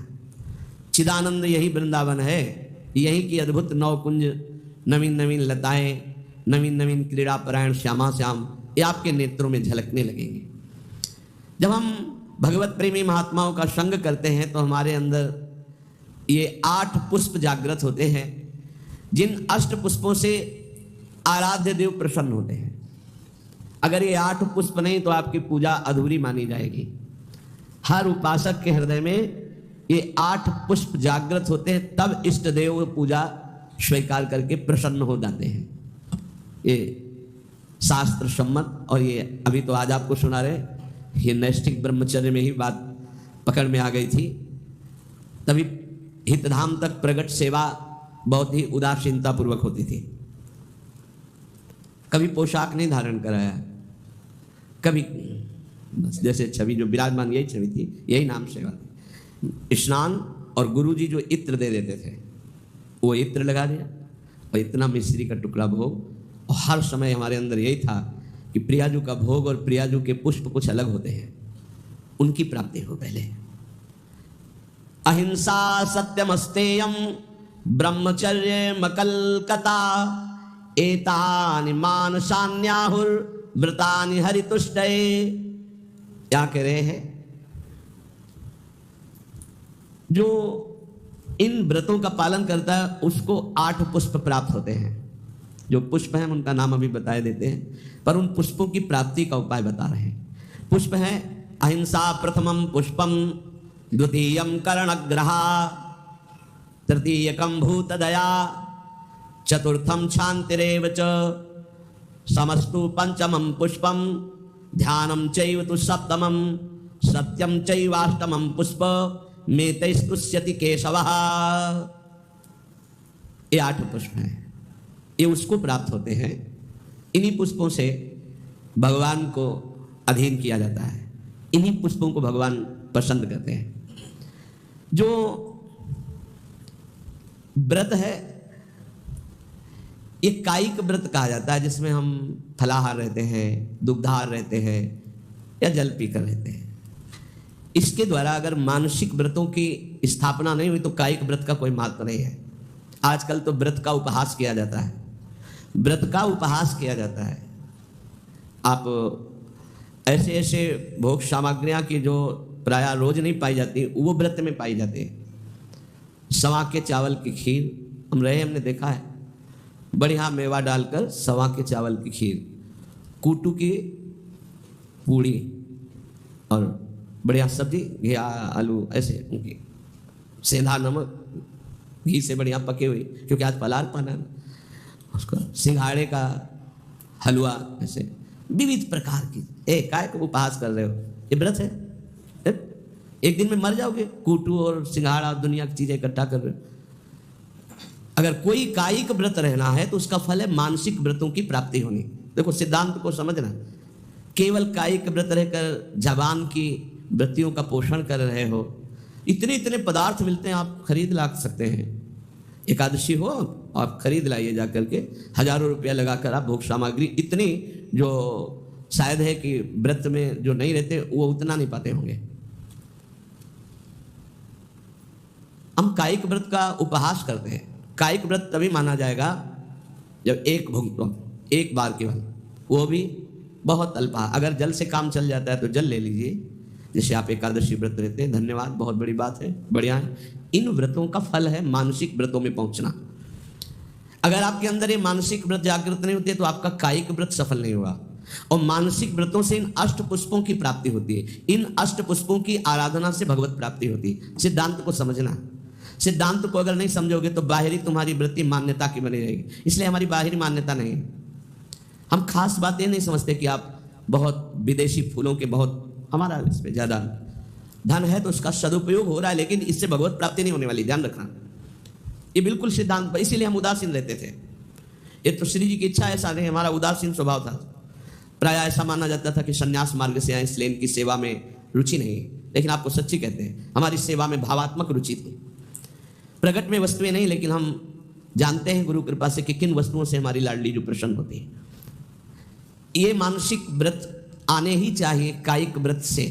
[SPEAKER 1] चिदानंद यही वृंदावन है, यही की अद्भुत नवकुंज, नवीन नवीन लताएं, नवीन नवीन क्रीड़ा परायण श्यामा श्याम ये आपके नेत्रों में झलकने लगेंगे। जब हम भगवत प्रेमी महात्माओं का संग करते हैं तो हमारे अंदर ये 8 पुष्प जागृत होते हैं, जिन 8 पुष्पों से आराध्य देव प्रसन्न होते हैं। अगर ये 8 पुष्प नहीं तो आपकी पूजा अधूरी मानी जाएगी। हर उपासक के हृदय में ये 8 पुष्प जागृत होते हैं, तब इष्ट देव पूजा स्वीकार करके प्रसन्न हो जाते हैं। ये शास्त्र सम्मत, और ये अभी तो आज आपको सुना रहे, ये नैष्ठिक ब्रह्मचर्य में ही बात पकड़ में आ गई थी। तभी हितधाम तक प्रगट सेवा बहुत ही उदासीनता पूर्वक होती थी। कभी पोशाक नहीं धारण कराया, कभी बस जैसे छवि जो विराजमान यही छवि थी, यही नाम सेवा थी। स्नान और गुरुजी जो इत्र दे देते थे वो इत्र लगा दिया और इतना मिश्री का टुकड़ा भोग। और हर समय हमारे अंदर यही था कि प्रियाजू का भोग और प्रियाजू के पुष्प कुछ अलग होते हैं, उनकी प्राप्ति हो पहले। अहिंसा सत्यमस्तेयम ब्रह्मचर्य मकलकता एतानि मानसान्याहुर व्रतानि हरितुष्टये। क्या कह रहे हैं? जो इन व्रतों का पालन करता है उसको 8 पुष्प प्राप्त होते हैं। जो पुष्प हैं उनका नाम अभी बताए देते हैं, पर उन पुष्पों की प्राप्ति का उपाय बता रहे हैं। पुष्प है अहिंसा प्रथमम पुष्पम, द्वितीयम कर्णग्रहा, तृतीयकम भूतदया, चतुर्थम शांतिरेव च, समस्तु पंचमम पुष्पम, ध्यानम चैव तु सप्तमम, सत्यम चैवाष्टमम पुष्प, मेतैस्तुष्यति केशवः। ये 8 पुष्प हैं, ये उसको प्राप्त होते हैं। इन्हीं पुष्पों से भगवान को अधीन किया जाता है, इन्हीं पुष्पों को भगवान पसंद करते हैं। जो व्रत है ये कायिक व्रत कहा जाता है, जिसमें हम फलाहार रहते हैं, दुग्धाहार रहते हैं या जल पीकर रहते हैं। इसके द्वारा अगर मानसिक व्रतों की स्थापना नहीं हुई तो कायिक व्रत का कोई महत्व नहीं है। आजकल तो व्रत का उपहास किया जाता है, व्रत का उपहास किया जाता है। आप ऐसे ऐसे भोग सामग्रियाँ की जो प्रायः रोज नहीं पाई जाती वो व्रत में पाई जाती है। सवा के चावल की खीर हमने देखा है, बढ़िया मेवा डालकर सवा के चावल की खीर, कूटू की पूड़ी और बढ़िया सब्जी, घिया आलू ऐसे उनकी, सेंधा नमक घी से बढ़िया पके हुई, क्योंकि आज पलार पाना है, उसका सिंघाड़े का हलवा, ऐसे विविध प्रकार की। काय को उपहास कर रहे हो? ये व्रत है? एक दिन में मर जाओगे, कूटू और सिंघाड़ा दुनिया की चीजें इकट्ठा कर रहे हो। अगर कोई कायिक व्रत रहना है तो उसका फल है मानसिक व्रतों की प्राप्ति होनी। देखो सिद्धांत को समझना, केवल कायिक व्रत रहकर जबान की वृत्तियों का पोषण कर रहे हो, इतने इतने पदार्थ मिलते हैं, आप खरीद ला सकते हैं। एकादशी हो आप खरीद लाइए जा करके, हजारों रुपया लगाकर आप भोग सामग्री, इतनी जो शायद है कि व्रत में जो नहीं रहते वो उतना नहीं पाते होंगे। हम कायिक व्रत का उपहास करते हैं। कायिक व्रत तभी माना जाएगा जब एक भुग, एक बार केवल, वो भी बहुत अल्पा। अगर जल से काम चल जाता है तो जल ले लीजिए, जैसे आप एकादशी व्रत रहते हैं। धन्यवाद, बहुत बड़ी बात है, बढ़िया है। इन व्रतों का फल है मानसिक व्रतों में पहुंचना। अगर आपके अंदर ये मानसिक व्रत जागृत नहीं होती है तो आपका कायिक व्रत सफल नहीं होगा। और मानसिक व्रतों से इन अष्ट पुष्पों की प्राप्ति होती है। इन अष्ट पुष्पों की आराधना से भगवत प्राप्ति होती है। सिद्धांत को समझना, सिद्धांत को अगर नहीं समझोगे तो बाहरी तुम्हारी वृत्ति मान्यता की बनी रहेगी। इसलिए हमारी बाहरी मान्यता नहीं है। हम खास बात ये नहीं समझते कि आप बहुत विदेशी फूलों के बहुत, हमारा इस पर ज्यादा धन है तो उसका सदुपयोग हो रहा है, लेकिन इससे भगवत प्राप्ति नहीं होने वाली, ध्यान रखना। ये बिल्कुल सिद्धांत, इसीलिए हम उदासीन रहते थे। ये तो श्री जी की इच्छा ऐसा नहीं, हमारा उदासीन स्वभाव था। प्राय ऐसा माना जाता था कि संन्यास मार्ग से आए इसलिए इनकी सेवा में रुचि नहीं, लेकिन आपको सच्ची कहते हैं हमारी सेवा में भावात्मक रुचि थी। प्रकट में वस्तुएं नहीं, लेकिन हम जानते हैं गुरु कृपा से कि किन वस्तुओं से हमारी लाडली जो प्रसन्न होती है। ये मानसिक व्रत आने ही चाहिए कायिक व्रत से।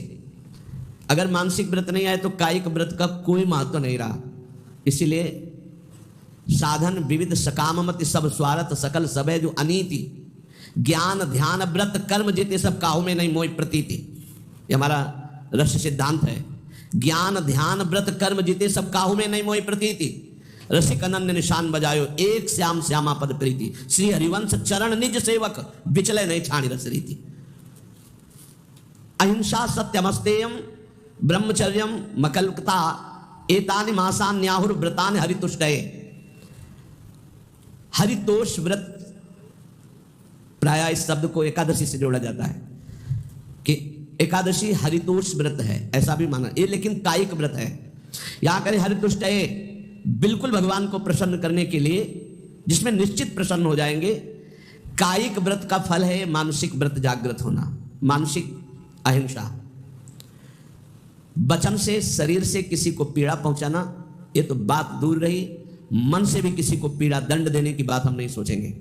[SPEAKER 1] अगर मानसिक व्रत नहीं आए तो कायिक व्रत का कोई महत्व नहीं रहा। इसीलिए साधन विविध सकाममति सब स्वार्थ सकल सब है जो अनीति, ज्ञान ध्यान व्रत कर्म जीते सब काहू में नहीं मोह प्रतीति। ये हमारा रस सिद्धांत है। ज्ञान ध्यान व्रत कर्म जीते सब काहू में नहीं मोह प्रतीति। रसिक अनन्य निशान बजायो एक श्याम श्यामा पद प्रीति। श्री हरिवंश चरण निज सेवक विचले नहीं छाणी रस रीति। अहिंसा सत्यमस्तेयम ब्रह्मचर्यम मकल्पता एतानि मासान्याहुर व्रतानि हरितुष्टये। हरितोष व्रत प्राय इस शब्द को एकादशी से जोड़ा जाता है कि एकादशी हरितोष व्रत है, ऐसा भी माना ये, लेकिन कायिक व्रत है। यहां करें हरितुष्टये, बिल्कुल भगवान को प्रसन्न करने के लिए, जिसमें निश्चित प्रसन्न हो जाएंगे। कायिक व्रत का फल है मानसिक व्रत जागृत होना, मानसिक अहिंसा। वचन से शरीर से किसी को पीड़ा पहुंचाना ये तो बात दूर रही, मन से भी किसी को पीड़ा दंड देने की बात हम नहीं सोचेंगे।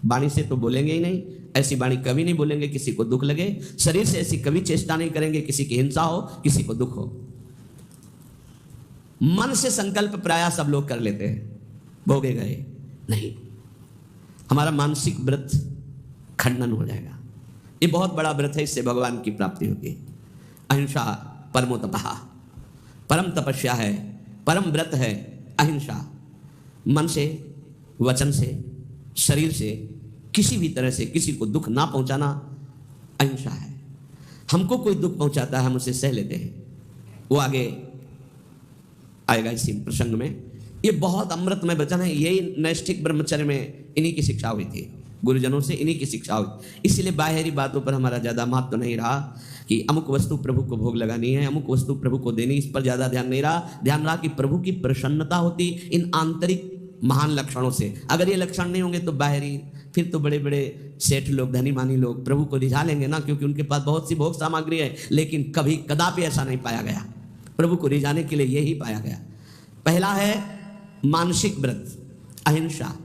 [SPEAKER 1] वाणी से तो बोलेंगे ही नहीं, ऐसी वाणी कभी नहीं बोलेंगे किसी को दुख लगे। शरीर से ऐसी कभी चेष्टा नहीं करेंगे किसी की हिंसा हो, किसी को दुख हो। मन से संकल्प प्राय सब लोग कर लेते हैं, भोगे गए नहीं। हमारा मानसिक व्रत खंडन हो जाएगा। ये बहुत बड़ा व्रत है, इससे भगवान की प्राप्ति होती है। अहिंसा परमो तपः, परम तपस्या है, परम व्रत है अहिंसा। मन से वचन से शरीर से किसी भी तरह से किसी को दुख ना पहुंचाना अहिंसा है। हमको कोई दुख पहुंचाता है हम उसे सह लेते हैं, वो आगे आएगा इसी प्रसंग में। ये बहुत अमृतमय वचन है। यही नैष्ठिक ब्रह्मचर्य में इन्हीं की शिक्षा हुई थी, गुरुजनों से इन्हीं की शिक्षा हुई। इसलिए बाहरी बातों पर हमारा ज़्यादा महत्व नहीं रहा कि अमुक वस्तु प्रभु को भोग लगानी है, अमुक वस्तु प्रभु को देनी, इस पर ज़्यादा ध्यान नहीं रहा। ध्यान रहा कि प्रभु की प्रसन्नता होती इन आंतरिक महान लक्षणों से। अगर ये लक्षण नहीं होंगे तो बाहरी, फिर तो बड़े बड़े सेठ लोग, धनी मानी लोग प्रभु को रिझा लेंगे ना, क्योंकि उनके पास बहुत सी भोग सामग्री है। लेकिन कभी कदापि ऐसा नहीं पाया गया। प्रभु को रिझाने के लिए यही पाया गया। पहला है मानसिक व्रत अहिंसा,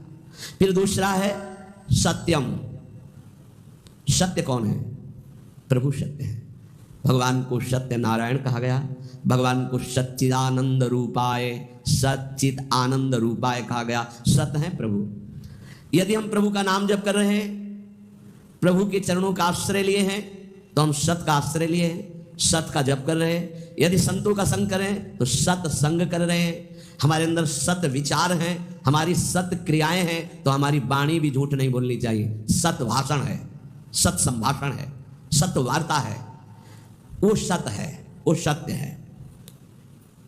[SPEAKER 1] फिर दूसरा है सत्यम। सत्य कौन है? प्रभु सत्य है। भगवान को सत्य नारायण कहा गया, भगवान को सच्चिदानंद रूपाय, सच्चित आनंद रूपाय कहा गया। सत्य है प्रभु। यदि हम प्रभु का नाम जप कर रहे हैं, प्रभु के चरणों का आश्रय लिए हैं, तो हम सत्य का आश्रय लिए हैं, सत्य का जप कर रहे हैं। यदि संतों का संग करें तो सत्य संग कर रहे हैं। हमारे अंदर सत्य विचार हैं, हमारी सत्य क्रियाएं हैं, तो हमारी वाणी भी झूठ नहीं बोलनी चाहिए। सत्य भाषण है, सत्य संभाषण है, सत्य वार्ता है, वो सत्य है, वो सत्य है।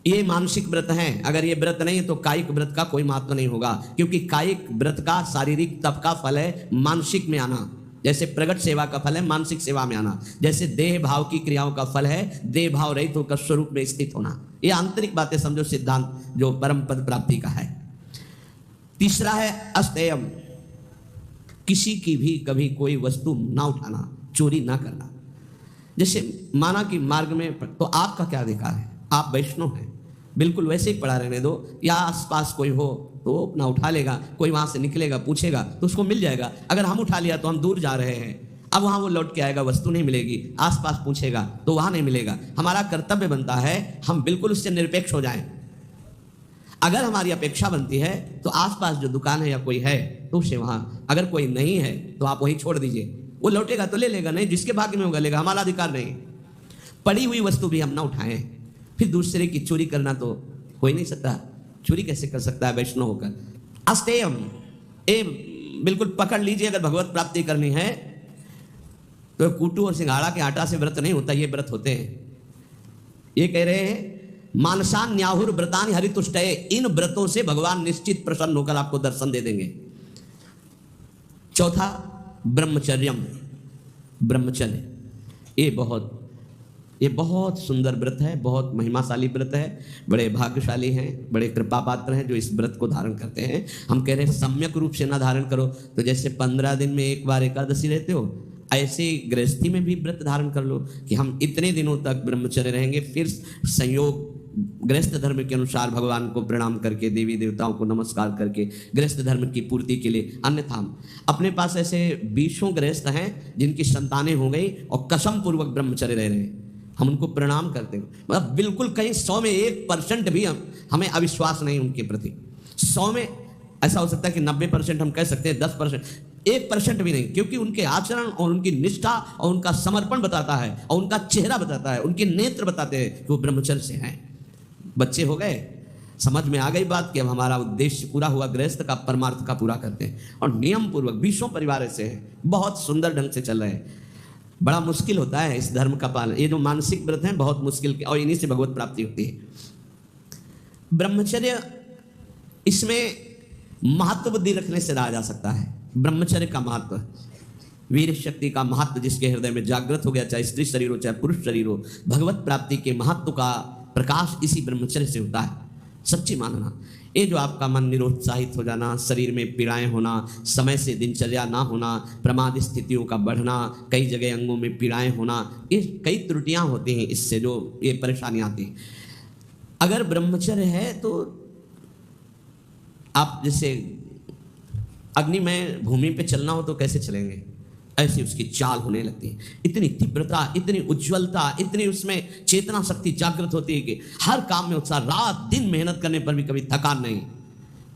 [SPEAKER 1] ये मानसिक व्रत है। अगर ये व्रत नहीं तो कायिक व्रत का कोई महत्व नहीं होगा, क्योंकि कायिक व्रत का शारीरिक तप का फल है मानसिक में आना। जैसे प्रगट सेवा का फल है मानसिक सेवा में आना, जैसे देह भाव की क्रियाओं का फल है देह भाव रहित होकर स्वरूप में स्थित होना। ये आंतरिक बातें समझो, सिद्धांत जो परम पद प्राप्ति का है। तीसरा है अस्तेयम, किसी की भी कभी कोई वस्तु ना उठाना, चोरी ना करना। जैसे माना कि मार्ग में, तो आपका क्या अधिकार है, आप वैष्णव हैं, बिल्कुल वैसे ही पड़ा रहने दो, या आसपास कोई हो तो वो अपना उठा लेगा, कोई वहाँ से निकलेगा पूछेगा तो उसको मिल जाएगा। अगर हम उठा लिया तो हम दूर जा रहे हैं, अब वहाँ वो लौट के आएगा, वस्तु नहीं मिलेगी, आसपास पूछेगा तो वहाँ नहीं मिलेगा। हमारा कर्तव्य बनता है हम बिल्कुल उससे निरपेक्ष हो जाएं। अगर हमारी अपेक्षा बनती है तो आसपास जो दुकान है या कोई है तो उसे वहाँ, अगर कोई नहीं है तो आप वहीं छोड़ दीजिए, वो लौटेगा तो ले लेगा, नहीं जिसके भाग्य में होगा लेगा, हमारा अधिकार नहीं। पड़ी हुई वस्तु भी हम ना उठाएं। फिर दूसरे की चोरी करना तो हो ही नहीं सकता, चोरी कैसे कर सकता है वैष्णव होकर। अस्तेयम, बिल्कुल पकड़ लीजिए, अगर भगवत प्राप्ति करनी है तो कूटू और सिंघाड़ा के आटा से व्रत नहीं होता, ये व्रत होते हैं। ये कह रहे हैं मानसान न्याहुर व्रतानि हरितुष्टये, इन व्रतों से भगवान निश्चित प्रसन्न होकर आपको दर्शन दे देंगे। चौथा ब्रह्मचर्यम, ब्रह्मचर्य, ये बहुत सुंदर व्रत है, बहुत महिमाशाली व्रत है। बड़े भाग्यशाली हैं, बड़े कृपा पात्र हैं जो इस व्रत को धारण करते हैं। हम कह रहे हैं सम्यक रूप से ना धारण करो, तो जैसे 15 दिन में एक बार एकादशी रहते हो, ऐसे गृहस्थी में भी व्रत धारण कर लो कि हम इतने दिनों तक ब्रह्मचर्य रहेंगे। फिर संयोग गृहस्थ धर्म के अनुसार भगवान को प्रणाम करके, देवी देवताओं को नमस्कार करके गृहस्थ धर्म की पूर्ति के लिए। अन्यथा अपने पास ऐसे 20 गृहस्थ हैं जिनकी संतानें हो गई और कसम पूर्वक ब्रह्मचर्य रह रहे हैं, हम उनको प्रणाम करते हैं। मतलब बिल्कुल कहीं 100 में 1% भी हमें अविश्वास नहीं उनके प्रति। 100 में ऐसा हो सकता है कि 90% हम कह सकते हैं, 10%, 1% भी नहीं, क्योंकि उनके आचरण और उनकी निष्ठा और उनका समर्पण बताता है और उनका चेहरा बताता है, उनके नेत्र बताते हैं कि वो ब्रह्मचर्य से हैं। बच्चे हो गए, समझ में आ गई बात कि अब हमारा उद्देश्य पूरा हुआ, गृहस्थ का परमार्थ का पूरा करते हैं और नियम पूर्वक 20 परिवार ऐसे हैं, बहुत सुंदर ढंग से चल रहे हैं। बड़ा मुश्किल होता है इस धर्म का पालन, ये जो मानसिक व्रत हैं बहुत मुश्किल के, और इन्हीं से भगवत प्राप्ति होती है। ब्रह्मचर्य, इसमें महत्व बुद्धि रखने से रहा जा सकता है। ब्रह्मचर्य का महत्व, वीर शक्ति का महत्व जिसके हृदय में जागृत हो गया, चाहे स्त्री शरीर हो चाहे पुरुष शरीर हो, भगवत प्राप्ति के महत्व का प्रकाश इसी ब्रह्मचर्य से होता है। सच्ची मानना, ये जो आपका मन निरुत्साहित हो जाना, शरीर में पीड़ाएं होना, समय से दिनचर्या ना होना, प्रमाद स्थितियों का बढ़ना, कई जगह अंगों में पीड़ाएं होना, ये कई त्रुटियां होती हैं, इससे जो ये परेशानियां आती हैं। अगर ब्रह्मचर्य है तो आप जैसे अग्निमय भूमि पे चलना हो तो कैसे चलेंगे, ऐसी उसकी चाल होने लगती है। इतनी तीव्रता, इतनी उज्ज्वलता, इतनी उसमें चेतना शक्ति जागृत होती है कि हर काम में उत्साह, रात दिन मेहनत करने पर भी कभी थकान नहीं,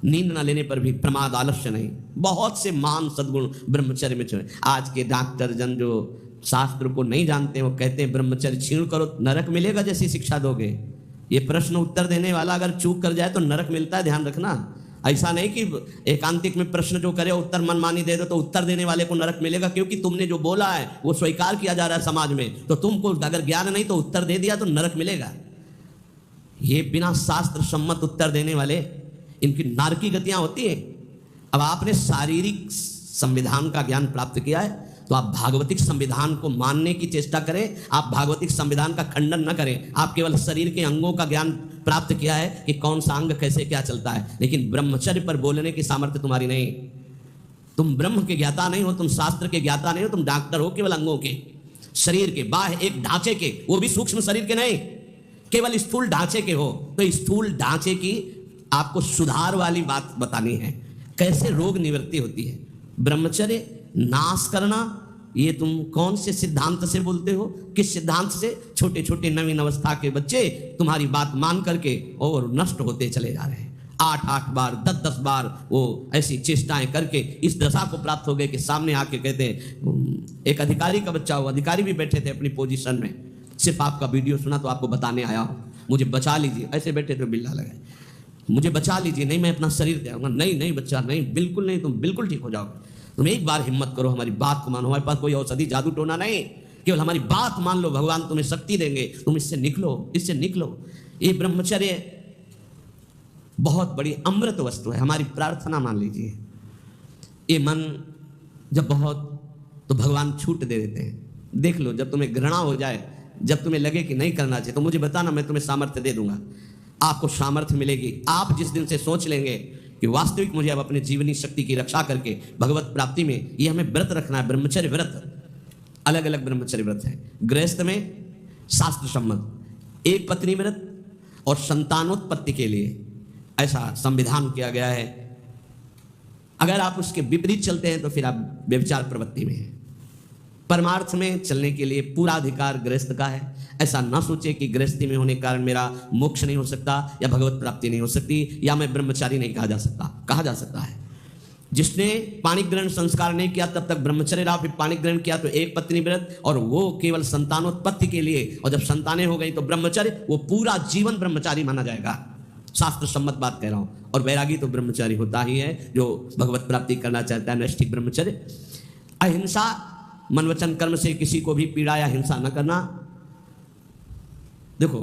[SPEAKER 1] नींद न लेने पर भी प्रमाद आलस्य नहीं। बहुत से महान सद्गुण ब्रह्मचर्य में चले। आज के डॉक्टर जन जो शास्त्र को नहीं जानते, वो कहते हैं ब्रह्मचर्य छीण करो नरक मिलेगा जैसी शिक्षा दोगे। ये प्रश्न उत्तर देने वाला अगर चूक कर जाए तो नरक मिलता है, ध्यान रखना। ऐसा नहीं कि एकांतिक में प्रश्न जो करे उत्तर मनमानी दे दो तो उत्तर देने वाले को नरक मिलेगा, क्योंकि तुमने जो बोला है वो स्वीकार किया जा रहा है समाज में, तो तुमको अगर ज्ञान नहीं तो उत्तर दे दिया तो नरक मिलेगा। ये बिना शास्त्र सम्मत उत्तर देने वाले, इनकी नारकी गतियां होती हैं। अब आपने शारीरिक संविधान का ज्ञान प्राप्त किया है तो आप भागवतिक संविधान को मानने की चेष्टा करें, आप भागवतिक संविधान का खंडन न करें। आप केवल शरीर के अंगों का ज्ञान प्राप्त किया है कि कौन सा अंग कैसे क्या चलता है, लेकिन ब्रह्मचर्य पर बोलने की सामर्थ्य तुम्हारी नहीं। तुम ब्रह्म के ज्ञाता नहीं हो, तुम शास्त्र के ज्ञाता नहीं हो, तुम डॉक्टर हो केवल अंगों के, शरीर के, बाह्य एक ढांचे के, वो भी सूक्ष्म शरीर के नहीं, केवल स्थूल ढांचे के हो। तो स्थूल ढांचे की आपको सुधार वाली बात बतानी है, कैसे रोग निवृत्ति होती है। ब्रह्मचर्य नाश करना, ये तुम कौन से सिद्धांत से बोलते हो, किस सिद्धांत से? छोटे छोटे नवीन अवस्था के बच्चे तुम्हारी बात मान करके और नष्ट होते चले जा रहे हैं। 8-8 बार 10-10 बार वो ऐसी चेष्टाएं करके इस दशा को प्राप्त हो गए कि सामने आके कहते हैं, एक अधिकारी का बच्चा हो, अधिकारी भी बैठे थे अपनी पोजीशन में, सिर्फ आपका वीडियो सुना तो आपको बताने आया हूँ, मुझे बचा लीजिए। ऐसे बैठे थे, बिल्ला लगाए, मुझे बचा लीजिए, नहीं मैं अपना शरीर दूंगा, नहीं नहीं बच्चा नहीं, बिल्कुल नहीं, तुम बिल्कुल ठीक हो जाओगे, तुम एक बार हिम्मत करो, हमारी बात को मानो, हमारे पास कोई औषधि जादू टोना नहीं, केवल हमारी बात मान लो, भगवान तुम्हें शक्ति देंगे, तुम इससे निकलो, इससे निकलो। ये ब्रह्मचर्य बहुत बड़ी अमृत वस्तु है, हमारी प्रार्थना मान लीजिए। ये मन जब बहुत, तो भगवान छूट दे देते हैं। देख लो, जब तुम्हें घृणा हो जाए, जब तुम्हें लगे कि नहीं करना चाहिए, तो मुझे बताना, मैं तुम्हें सामर्थ्य दे दूंगा, आपको सामर्थ्य मिलेगी। आप जिस दिन से सोच लेंगे कि वास्तविक मुझे अब अपने जीवनी शक्ति की रक्षा करके भगवत प्राप्ति में ये हमें व्रत रखना है, ब्रह्मचर्य व्रत, अलग अलग ब्रह्मचर्य व्रत है। गृहस्थ में शास्त्र सम्मत एक पत्नी व्रत और संतानोत्पत्ति के लिए ऐसा संविधान किया गया है। अगर आप उसके विपरीत चलते हैं तो फिर आप व्यभिचार प्रवृत्ति में हैं। परमार्थ में चलने के लिए पूरा अधिकार गृहस्थ का है। ऐसा ना सोचे कि गृहस्थी में होने के कारण मेरा मोक्ष नहीं हो सकता या भगवत प्राप्ति नहीं हो सकती या मैं ब्रह्मचारी नहीं कहा जा सकता। कहा जा सकता है। जिसने पाणी ग्रहण संस्कार नहीं किया तब तक ब्रह्मचर्य रहा, फिर पाणी ग्रहण किया तो एक पत्नी व्रत, और वो केवल संतानोत्पत्ति के लिए, और जब संतानें हो गई तो ब्रह्मचर्य, वो पूरा जीवन ब्रह्मचारी माना जाएगा। शास्त्र सम्मत बात कह रहा हूं। और वैरागी तो ब्रह्मचारी होता ही है जो भगवत प्राप्ति करना चाहता है, नैष्ठिक ब्रह्मचर्य। अहिंसा, मन वचन कर्म से किसी को भी पीड़ा या हिंसा न करना। देखो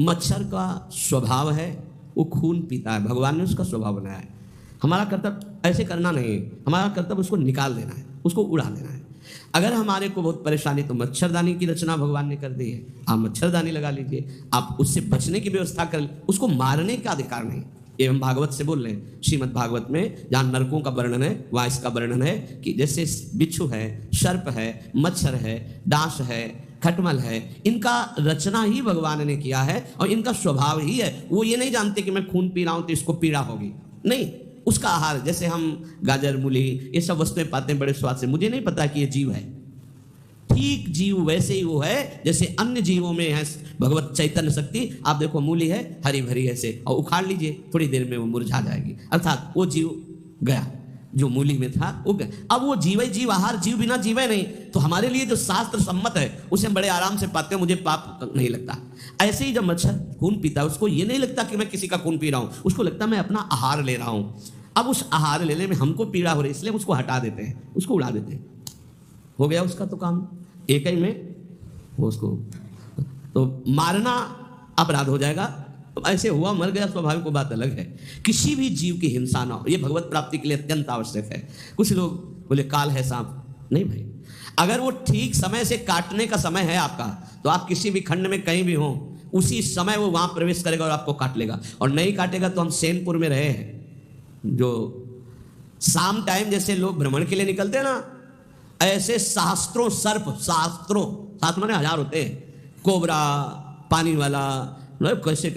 [SPEAKER 1] मच्छर का स्वभाव है वो खून पीता है, भगवान ने उसका स्वभाव बनाया है। हमारा कर्तव्य ऐसे करना नहीं है, हमारा कर्तव्य उसको निकाल देना है, उसको उड़ा देना है। अगर हमारे को बहुत परेशानी तो मच्छरदानी की रचना भगवान ने कर दी है, आप मच्छरदानी लगा लीजिए, आप उससे बचने की व्यवस्था कर, उसको मारने का अधिकार नहीं। ये हम भागवत से बोल रहे हैं, श्रीमद् भागवत में जहाँ नरकों का वर्णन है वहाँ इसका वर्णन है कि जैसे बिच्छू है, सर्प है, मच्छर है, डांस है, खटमल है, इनका रचना ही भगवान ने किया है और इनका स्वभाव ही है। वो ये नहीं जानते कि मैं खून पी रहा हूँ तो इसको पीड़ा होगी, नहीं। उसका आहार, जैसे हम गाजर मूली ये सब वस्तुएं पाते हैं बड़े स्वाद से, मुझे नहीं पता कि ये जीव है। ठीक जीव वैसे ही वो है जैसे अन्य जीवों में है भगवत चैतन्य शक्ति। आप देखो मूली है हरी भरी ऐसे, और उखाड़ लीजिए थोड़ी देर में वो मुरझा जाएगी, अर्थात वो जीव गया जो मूली में था वो गया। अब वो जीव ही जीव, आहार जीव बिना जीवे नहीं। तो हमारे लिए जो शास्त्र सम्मत है उसे हम बड़े आराम से पाते हैं, मुझे पाप नहीं लगता। ऐसे ही जब मच्छर खून पीता है उसको ये नहीं लगता कि मैं किसी का खून पी रहा हूँ, उसको लगता है मैं अपना आहार ले रहा हूँ। अब उस आहार लेने में हमको पीड़ा हो रही है इसलिए उसको हटा देते हैं, उसको उड़ा देते हैं, हो गया उसका तो काम एक ही में। उसको तो मारना अपराध हो जाएगा। तो ऐसे हुआ मर गया स्वाभाविक, को बात अलग है। किसी भी जीव की हिंसा ना हो, ये भगवत प्राप्ति के लिए अत्यंत आवश्यक है। कुछ लोग बोले काल है सांप, नहीं भाई, अगर वो ठीक समय से काटने का समय है आपका तो आप किसी भी खंड में कहीं भी हो उसी समय वो वहां प्रवेश करेगा और आपको काट लेगा। और नहीं काटेगा तो हम सेनपुर में रहे हैं, जो शाम टाइम जैसे लोग भ्रमण के लिए निकलते हैं ना, ऐसे सहस्त्रों सर्प, शास्त्र माने हजार होते हैं, कोबरा, पानी वाला, कैसे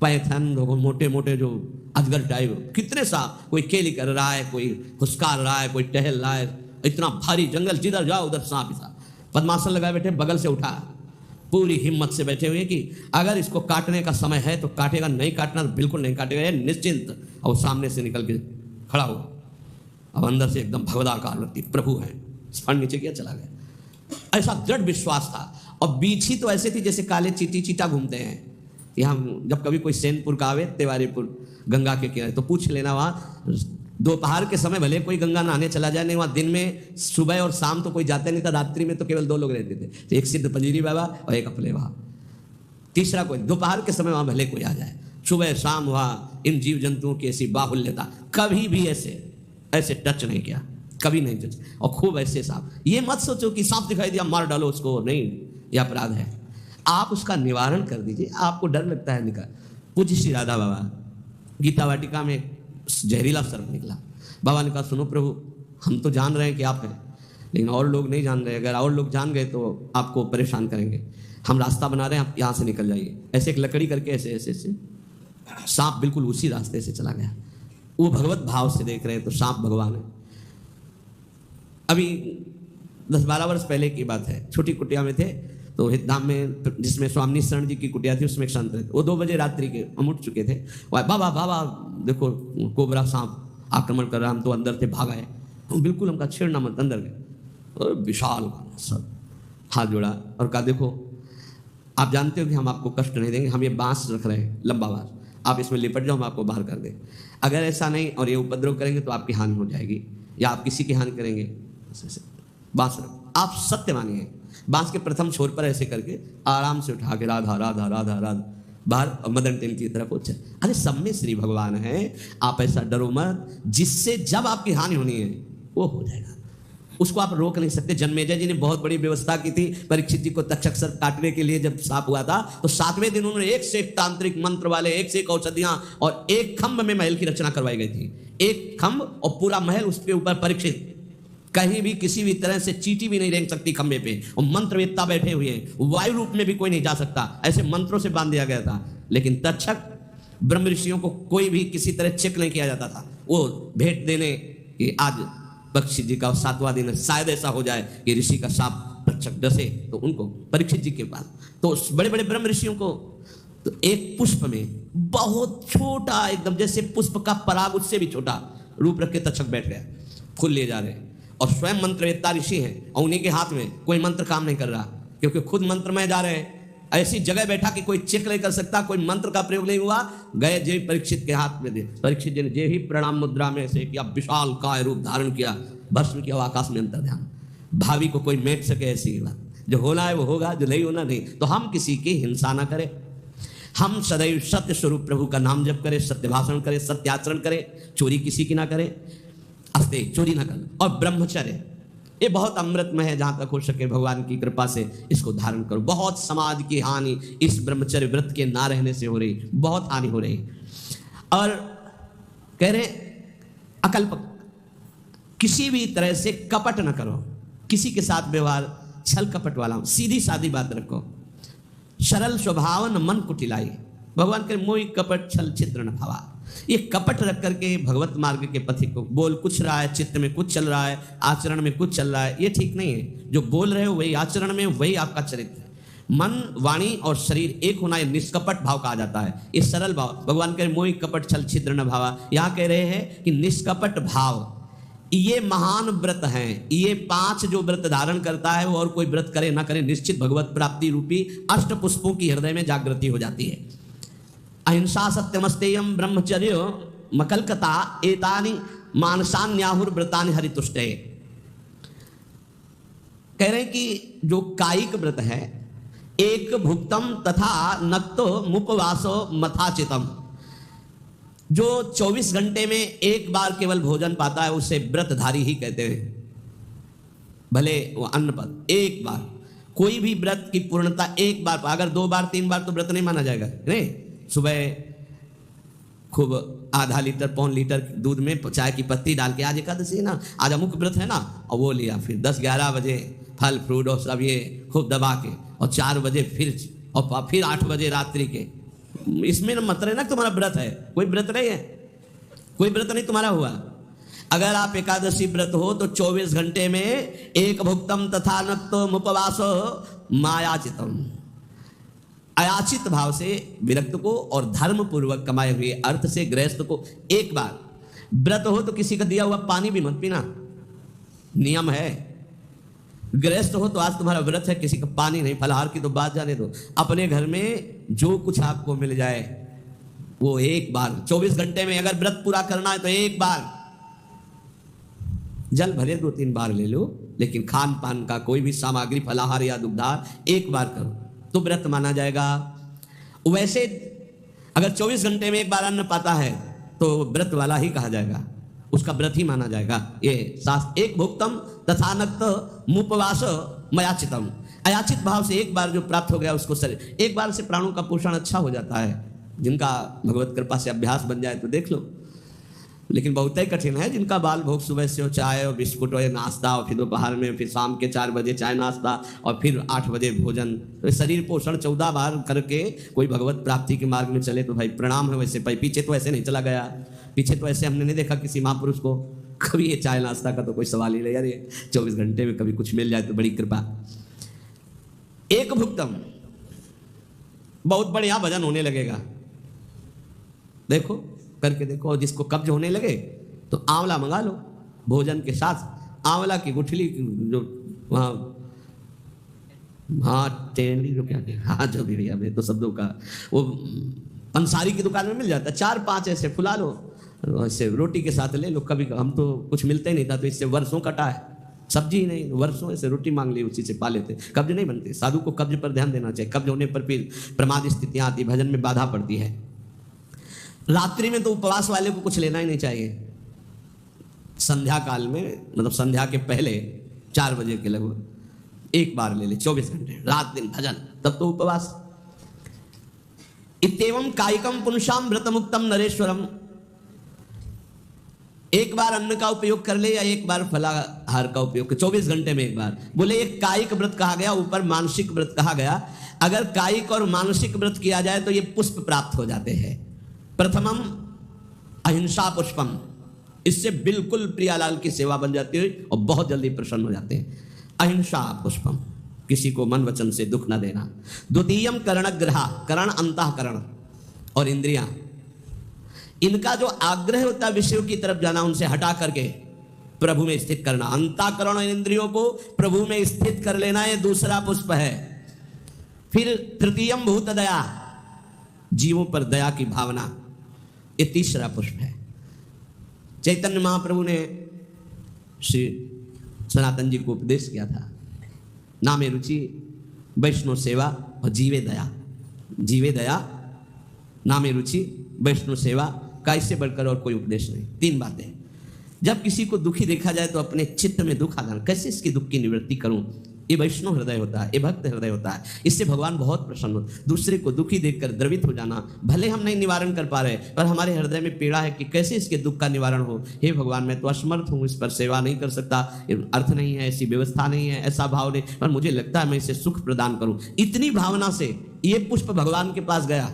[SPEAKER 1] पैथन, मोटे मोटे जो अजगर टाइप, कितने सा, कोई केली कर रहा है, कोई फुसकार रहा है, कोई टहल रहा है, इतना भारी जंगल, जिधर जाओ उधर सांप ही सांप। पद्मासन लगाए बैठे, बगल से उठा, पूरी हिम्मत से बैठे हुए कि अगर इसको काटने का समय है तो काटेगा, नहीं काटना तो बिल्कुल नहीं काटेगा, ये निश्चिंत। और सामने से निकल के खड़ा हुआ, अब अंदर से एकदम भगवदाकार व्यक्ति, प्रभु है, फंड नीचे किया चला गया। ऐसा दृढ़ विश्वास था। और बीछी तो ऐसे थी जैसे काले चीटी चीटा घूमते हैं। कि हम जब कभी कोई सैनपुर का आवे, तिवारीपुर गंगा के किनारे, तो पूछ लेना वहाँ दोपहर के समय भले कोई गंगा नहाने चला जाए, नहीं वहाँ दिन में सुबह और शाम तो कोई जाता नहीं था, रात्रि में तो केवल 2 लोग रहते थे, तो एक सिद्ध पंजीरी बाबा और एक अपने वहाँ, तीसरा कोई। दोपहर के समय वहाँ भले कोई आ जाए, सुबह शाम वहाँ इन जीव जंतुओं की ऐसी बाहुल्यता, कभी भी ऐसे टच नहीं किया, कभी नहीं टच। और खूब ऐसे सांप, ये मत सोचो कि सांप दिखाई दिया मार डालो उसको, नहीं, यह अपराध है। आप उसका निवारण कर दीजिए। आपको डर लगता है निकाल। पूज्य श्री राधा बाबा गीता वाटिका में जहरीला सर्प निकला, बाबा ने कहा सुनो प्रभु, हम तो जान रहे हैं कि आप हैं, लेकिन और लोग नहीं जान रहे, अगर और लोग जान गए तो आपको परेशान करेंगे, हम रास्ता बना रहे हैं, आप यहाँ से निकल जाइए। ऐसे एक लकड़ी करके ऐसे ऐसे ऐसे सांप बिल्कुल उसी रास्ते से चला गया। वो भगवत भाव से देख रहे हैं तो सांप भगवान है। अभी 10-12 वर्ष पहले की बात है, छोटी कुटिया में थे, तो हितधाम में जिसमें स्वामी शरण जी की कुटिया थी उसमें एक संत थे, वो 2 बजे रात्रि के हम उठ चुके थे, बाबा बाबा देखो कोबरा सांप आक्रमण कर रहा, हम तो अंदर थे, भाग आए, बिल्कुल हमका छेड़ना मत, अंदर गए, और विशाल सब हाथ जोड़ा और कहा देखो आप जानते हो कि हम आपको कष्ट नहीं देंगे, हम ये बांस रख रहे हैं, लंबा बांस, आप इसमें लिपट जाओ, हम आपको बाहर कर दें। अगर ऐसा नहीं और ये उपद्रव करेंगे तो आपकी हानि हो जाएगी या आप किसी की हानि करेंगे, बांस रखो, आप सत्य मानिए। बांस के प्रथम छोर पर ऐसे करके आराम से उठा के राधा राधा राधा राधा बाहर मदन टेम की तरफ पहुंचे। अरे सब में श्री भगवान है, आप ऐसा डरो मत, जिससे जब आपकी हानि होनी है वो हो जाएगा, उसको आप रोक नहीं सकते। जन्मेजय जी ने बहुत बड़ी व्यवस्था की थी परीक्षित जी को तक्षक सर्प काटने के लिए। जब सांप हुआ था तो 7वें दिन उन्होंने 1 से 1 तांत्रिक मंत्र वाले, 1 से 1 औषधियां और 1 खंभ में महल की रचना करवाई गई थी। 1 खंभ और पूरा महल, उसके ऊपर परीक्षित, कहीं भी किसी भी तरह से चींटी भी नहीं रेंग सकती खंबे पे, और मंत्रवेत्ता बैठे हुए हैं, वायु रूप में भी कोई नहीं जा सकता, ऐसे मंत्रों से बांध दिया गया था। लेकिन तक्षक ब्रह्म ऋषियों को कोई भी किसी तरह चेक नहीं किया जाता था। वो भेंट देने कि आज परीक्षित जी का 7वां दिन है, शायद ऐसा हो जाए कि ऋषि का साप तक्षक डसे, तो उनको परीक्षित जी के पास, तो बड़े बड़े ब्रह्म ऋषियों को, तो एक पुष्प में बहुत छोटा एकदम जैसे पुष्प का पराग उससे भी छोटा रूप रख के तक्षक बैठ गया, फूल ले जा रहे, और स्वयं मंत्रवेत्ता ऋषि हैं और उन्हीं के हाथ में कोई मंत्र काम नहीं कर रहा, क्योंकि खुद मंत्र में जा रहे हैं। ऐसी जगह बैठा कि कोई चेक नहीं कर सकता, कोई मंत्र का प्रयोग नहीं हुआ, गए जे परीक्षित के हाथ में दे। परीक्षित जी ने जे ही प्रणाम मुद्रा में से किया, विशाल काय रूप धारण किया, भस्म किया, आकाश में अंतर ध्यान। भावी को कोई मेट सके ऐसी बात, जो होना है वो होगा, जो नहीं होना नहीं। तो हम किसी की हिंसा ना करें, हम सदैव सत्य स्वरूप प्रभु का नाम जप करें, सत्य भाषण करें, सत्य आचरण करें, चोरी किसी की ना करें, अस्ते चोरी ना करें, और ब्रह्मचर्य ये बहुत अमृतमय है, जहां तक हो सके भगवान की कृपा से इसको धारण करो। बहुत समाज की हानि इस ब्रह्मचर्य व्रत के ना रहने से हो रही, बहुत हानि हो रही। और कह रहे अकल्प, किसी भी तरह से कपट न करो, किसी के साथ व्यवहार छल कपट वाला, सीधी सादी बात रखो, सरल स्वभाव न मन कुटिलाई। भगवान के मोहि कपट छल छिद्र न भावा। ये कपट रख करके भगवत मार्ग के पथिक को, बोल कुछ रहा है, चित्त में कुछ चल रहा है, आचरण में कुछ चल रहा है, ये ठीक नहीं है। जो बोल रहे हो वही आचरण में, वही आपका चरित्र है। मन वाणी और शरीर एक होना, ये निष्कपट भाव कहा जाता है, ये सरल भाव। भगवान कह रहे मोहि कपट छल छिद्र न भावा, यहाँ कह रहे हैं कि निष्कपट भाव ये महान व्रत हैं। ये 5 जो व्रत धारण करता है वो और कोई व्रत करे ना करे, निश्चित भगवत प्राप्ति रूपी अष्ट पुष्पों की हृदय में जागृति हो जाती है। अहिंसा सत्यमस्तेयम ब्रह्मचर्य मकलकता एतानि मानसान्याहुर व्रतानि हरितुष्टे। कह रहे हैं कि जो कायिक व्रत है, एक भुक्तम तथा नक्तो मुपवासो मथाचितम, जो 24 घंटे में एक बार केवल भोजन पाता है उसे व्रतधारी ही कहते हैं। भले वो अन्न पर एक बार, कोई भी व्रत की पूर्णता एक बार, अगर 2 बार 3 बार तो व्रत नहीं माना जाएगा। नहीं, सुबह खूब आधा लीटर पौन लीटर दूध में चाय की पत्ती डाल के, आज एकादशी है ना, आज अमुक व्रत है ना, और वो लिया, फिर 10-11 बजे फल फ्रूट और सब ये खूब दबा के, और 4 बजे फिर 8 बजे रात्रि के। इसमें न मत रहना तुम्हारा व्रत है, कोई व्रत नहीं है, कोई व्रत नहीं तुम्हारा हुआ। अगर आप एकादशी व्रत हो तो 24 घंटे में एक भुक्तम तथा नक्तो मुपवासो मायाचितम, अयाचित भाव से विरक्त को और धर्म पूर्वक कमाए हुए अर्थ से गृहस्थ को एक बार। व्रत हो तो किसी का दिया हुआ पानी भी मत पीना, नियम है। गृहस्थ हो तो आज तुम्हारा व्रत है, किसी का पानी नहीं, फलाहार की तो बात जाने दो, अपने घर में जो कुछ आपको मिल जाए वो एक बार 24 घंटे में अगर व्रत पूरा करना है तो एक बार, जल भले 2-3 बार ले लो, लेकिन खान पान का कोई भी सामग्री फलाहार या दुग्धार एक बार करो तो व्रत माना जाएगा। वैसे अगर 24 घंटे में एक बार अन्न पाता है तो व्रत वाला ही कहा जाएगा, उसका व्रत ही माना जाएगा। ये शास्त्र एक भुक्तम तथा नक्त मुपवास मयाचितम, अयाचित भाव से एक बार जो प्राप्त हो गया उसको शरीर, एक बार से प्राणों का पोषण अच्छा हो जाता है। जिनका भगवत कृपा से अभ्यास बन जाए तो देख लो, लेकिन बहुत ही कठिन है जिनका बाल भोग सुबह से हो, चाय और बिस्कुट और नाश्ता, और फिर दोपहर में, फिर शाम के 4 बजे चाय नाश्ता, और फिर 8 बजे भोजन। तो शरीर पोषण 14 बार करके कोई भगवत प्राप्ति के मार्ग में चले तो भाई प्रणाम है। वैसे भाई पीछे तो ऐसे नहीं चला गया, पीछे तो ऐसे हमने नहीं देखा किसी महापुरुष को कभी ये चाय नाश्ता का तो कोई सवाल ही नहीं। यार ये 24 घंटे में कभी कुछ मिल जाए तो बड़ी कृपा। एक भुक्तम, बहुत बढ़िया भजन होने लगेगा, देखो करके देखो। और जिसको कब्ज होने लगे तो आंवला मंगा लो भोजन के साथ, आंवला की गुठली जो वहाँ, हाँ टेंडी जो क्या, हाँ जो भी भैया मैं तो शब्दों का, वो पंसारी की दुकान में मिल जाता है, 4-5 ऐसे फुला लो, ऐसे रोटी के साथ ले लो। कभी हम तो कुछ मिलता ही नहीं था तो इससे वर्षों कटा है, सब्जी ही नहीं, वर्षों ऐसे रोटी मांग ली, उसी से पा लेते। कब्ज नहीं बनते, साधु को कब्ज पर ध्यान देना चाहिए, कब्ज होने पर फिर प्रमाद स्थितियाँ आती, भजन में बाधा पड़ती है। रात्रि में तो उपवास वाले को कुछ लेना ही नहीं चाहिए। संध्या काल में, मतलब संध्या के पहले 4 बजे के लगभग एक बार ले ले, 24 घंटे रात दिन भजन, तब तो उपवास। इत्येवं कायिकम पुंसाम व्रतमुक्तम नरेश्वरम, एक बार अन्न का उपयोग कर ले या एक बार फलाहार का उपयोग कर, 24 घंटे में एक बार। बोले ये कायिक व्रत कहा गया, ऊपर मानसिक व्रत कहा गया। अगर कायिक और मानसिक व्रत किया जाए तो ये पुष्प प्राप्त हो जाते हैं। प्रथमम अहिंसा पुष्पम, इससे बिल्कुल प्रियालाल की सेवा बन जाती है और बहुत जल्दी प्रसन्न हो जाते हैं। अहिंसा पुष्पम, किसी को मन वचन से दुख न देना। द्वितीयम कर्णग्रहा, कर्ण अंतःकरण और इंद्रियां, इनका जो आग्रह होता है विषयों की तरफ जाना, उनसे हटा करके प्रभु में स्थित करना। अंतःकरण और इंद्रियों को प्रभु में स्थित कर लेना, ये दूसरा पुष्प है। फिर तृतीयम भूत दया, जीवों पर दया की भावना, ये तीसरा पुष्प है। चैतन्य महाप्रभु ने श्री सनातन जी को उपदेश किया था, नामे रुचि, वैष्णव सेवा और जीवे दया। जीवे दया, नामे रुचि, वैष्णव सेवा का इससे बढ़कर और कोई उपदेश नहीं। 3 बातें। जब किसी को दुखी देखा जाए तो अपने चित्त में दुख आ जाना, कैसे इसकी दुख की निवृत्ति करूं, ये वैष्णव हृदय होता है, ये भक्त हृदय होता है। इससे भगवान बहुत प्रसन्न होते। दूसरे को दुखी देखकर द्रवित हो जाना, भले हम नहीं निवारण कर पा रहे पर हमारे हृदय में पीड़ा है कि कैसे इसके दुख का निवारण हो। हे भगवान, मैं तो असमर्थ हूँ, इस पर सेवा नहीं कर सकता, अर्थ नहीं है, ऐसी व्यवस्था नहीं है, ऐसा भाव नहीं, पर मुझे लगता है मैं इसे सुख प्रदान करूँ। इतनी भावना से ये पुष्प भगवान के पास गया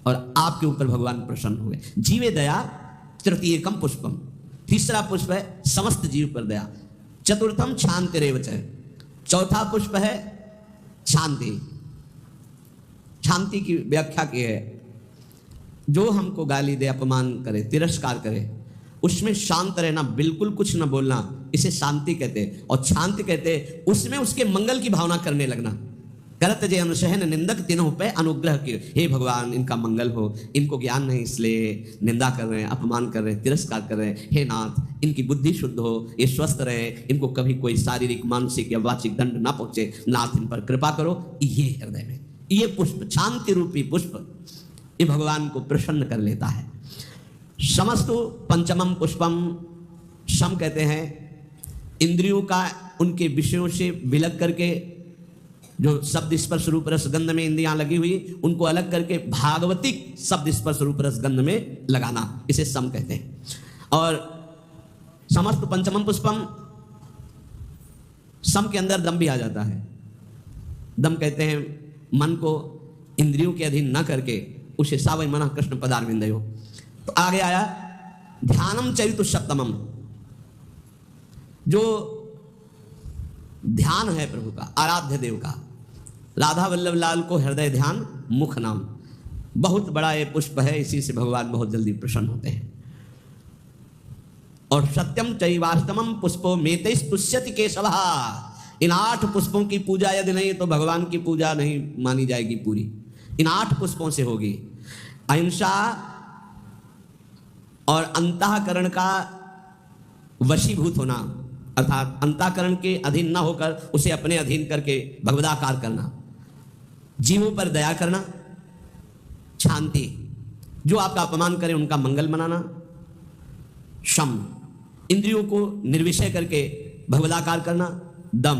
[SPEAKER 1] और आपके ऊपर भगवान प्रसन्न हुए। जीवे दया तृतीयकम पुष्पम, तीसरा पुष्प है समस्त जीव पर दया। चतुर्थम शांतिरेव च, चौथा पुष्प है शांति। शांति की व्याख्या की है, जो हमको गाली दे, अपमान करे, तिरस्कार करे, उसमें शांत रहना, बिल्कुल कुछ न बोलना, इसे शांति कहते हैं। और शांति कहते हैं उसमें उसके मंगल की भावना करने लगना। करत जे अनुसहन निंदक तीनों पे अनुग्रह की, हे भगवान इनका मंगल हो, इनको ज्ञान नहीं इसलिए निंदा कर रहे हैं, अपमान कर रहे हैं, तिरस्कार कर रहे हैं। हे नाथ, इनकी बुद्धि शुद्ध हो, ये स्वस्थ रहे, इनको कभी कोई शारीरिक, मानसिक या वाचिक दंड ना पहुंचे, नाथ इन पर कृपा करो। ये हृदय में ये पुष्प, शांति रूपी पुष्प, ये भगवान को प्रसन्न कर लेता है। समस्तु पंचमम पुष्पम, सम कहते हैं इंद्रियों का उनके विषयों से विलग करके, जो शब्द स्पर्श रूप रस गंध में इंद्रियां लगी हुई, उनको अलग करके भागवतिक शब्द स्पर्श रूप रस गंध में लगाना, इसे सम कहते हैं। और समस्त पंचमम पुष्पम, सम के अंदर दम भी आ जाता है। दम कहते हैं मन को इंद्रियों के अधीन न करके उसे सावय मना कृष्ण पदारविंदयो। तो आगे आया ध्यानम चरितु सप्तमम, जो ध्यान है प्रभु का, आराध्य देव का। राधा वल्लभ लाल को हृदय ध्यान मुख नाम, बहुत बड़ा ये पुष्प है, इसी से भगवान बहुत जल्दी प्रसन्न होते हैं। और सत्यम चैवाष्टमम पुष्पो मेतैः तुष्यति केशवः, इन 8 पुष्पों की पूजा यदि नहीं तो भगवान की पूजा नहीं मानी जाएगी पूरी, इन 8 पुष्पों से होगी। अहिंसा और अंतःकरण का वशीभूत होना, अर्थात अंतःकरण के अधीन न होकर उसे अपने अधीन करके भगवदाकार करना। जीवों पर दया करना, शांति, जो आपका अपमान करे उनका मंगल मनाना। शम, इंद्रियों को निर्विषय करके भगवदाकार करना। दम,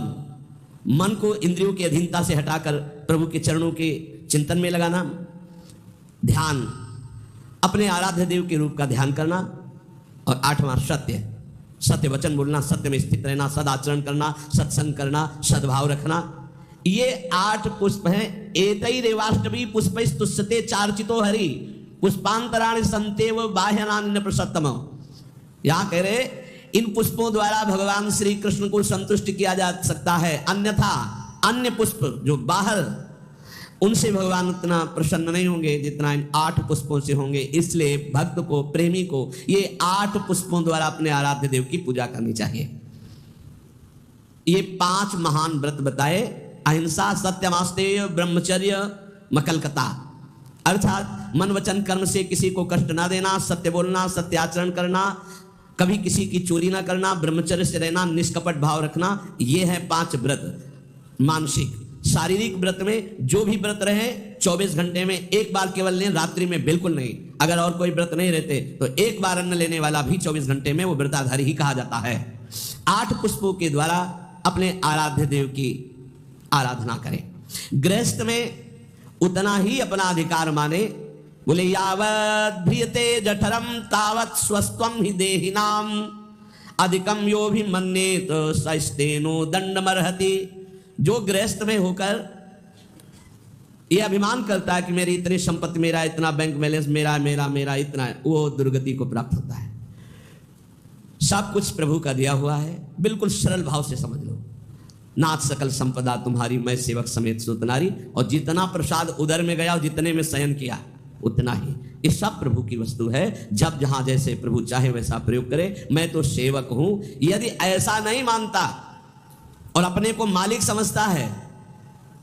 [SPEAKER 1] मन को इंद्रियों की अधीनता से हटाकर प्रभु के चरणों के चिंतन में लगाना। ध्यान, अपने आराध्य देव के रूप का ध्यान करना। और 8वां सत्य, सत्य वचन बोलना, सत्य में स्थित रहना, सदाचरण करना, सत्संग करना, सद्भाव रखना। ये 8 पुष्प हैं। एतैरेवाष्टमी पुष्पैस्तुष्यते चार्चितो हरि, पुष्पांतराणि संतेव बाह्यनानि प्रसत्तम। यहाँ कह रहे इन पुष्पों द्वारा भगवान श्री कृष्ण को संतुष्ट किया जा सकता है, अन्यथा अन्य पुष्प जो बाहर, उनसे भगवान उतना प्रसन्न नहीं होंगे जितना इन 8 पुष्पों से होंगे। इसलिए भक्त को, प्रेमी को ये 8 पुष्पों द्वारा अपने आराध्य देव की पूजा करनी चाहिए। ये 5 महान व्रत बताए, अहिंसा, सत्यमास्तेय, ब्रह्मचर्य, मकलकता, अर्थात मन वचन कर्म से किसी को कष्ट ना देना, सत्य बोलना, सत्याचरण करना, कभी किसी की चोरी ना करना, ब्रह्मचर्य से रहना, निष्कपट भाव रखना। ये है 5 व्रत मानसिक। शारीरिक व्रत में जो भी व्रत रहे 24 घंटे में एक बार केवल लें, रात्रि में बिल्कुल नहीं। अगर और कोई व्रत नहीं रहते तो एक बार अन्न लेने वाला भी 24 घंटे में वो व्रताधारी ही कहा जाता है। 8 पुष्पों के द्वारा अपने आराध्य देव की आराधना करें। गृहस्थ में उतना ही अपना अधिकार माने, बोले यावत् भियते जठरम तावत् स्वस्त्वं हि देहिनाम अधिकम यो भी मन्येत सस्तेनो दंडमर्हति। जो गृहस्थ में होकर यह अभिमान करता है कि मेरी इतनी संपत्ति, मेरा इतना बैंक बैलेंस, मेरा मेरा मेरा इतना है, वो दुर्गति को प्राप्त होता है। सब कुछ प्रभु का दिया हुआ है, बिल्कुल सरल भाव से समझ लो। नाथ सकल संपदा तुम्हारी, मैं सेवक समेत सुत नारी। और जितना प्रसाद उदर में गया और जितने में शयन किया उतना ही, ये सब प्रभु की वस्तु है। जब जहां जैसे प्रभु चाहे वैसा प्रयोग करे। मैं तो सेवक हूं। यदि ऐसा नहीं मानता और अपने को मालिक समझता है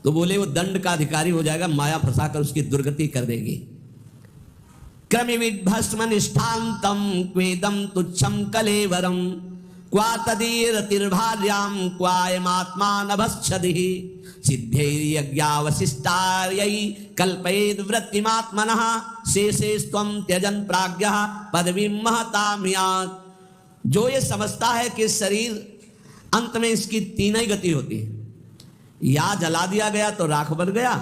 [SPEAKER 1] तो बोले वो दंड का अधिकारी हो जाएगा, माया फंसाकर उसकी दुर्गति कर देगी। क्रमिविद भस्म निष्ठांतम क्वेदम तुच्छम कलेवरम क्वा तदीरतिर्भार्याम क्वायमात्मा नभश्छदिहि सिद्धैर्यज्ञावशिष्टार्यै कल्पयेद् वृत्तिमात्मनः शेषेस्त्वं त्यजन् प्राज्ञः पदवीं महतां यात्। जो ये समझता है कि शरीर अंत में इसकी तीन ही गति होती है, या जला दिया गया तो राख बन गया,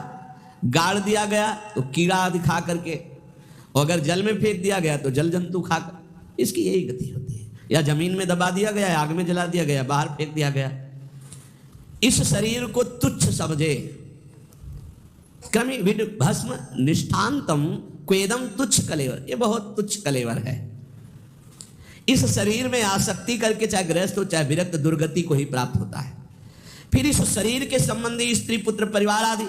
[SPEAKER 1] गाड़ दिया गया तो कीड़ा दिखा करके, और अगर जल में फेंक दिया गया तो जल जंतु खाकर, इसकी यही गति होती है। या जमीन में दबा दिया गया, आग में जला दिया गया, बाहर फेंक दिया गया। इस शरीर को तुच्छ समझे। क्रमि विद भस्म निष्ठांतम क्वेदम तुच्छ कलेवर, ये बहुत तुच्छ कलेवर है। इस शरीर में आसक्ति करके चाहे गृहस्थ हो चाहे विरक्त, दुर्गति को ही प्राप्त होता है। फिर इस शरीर के संबंधी स्त्री पुत्र परिवार आदि,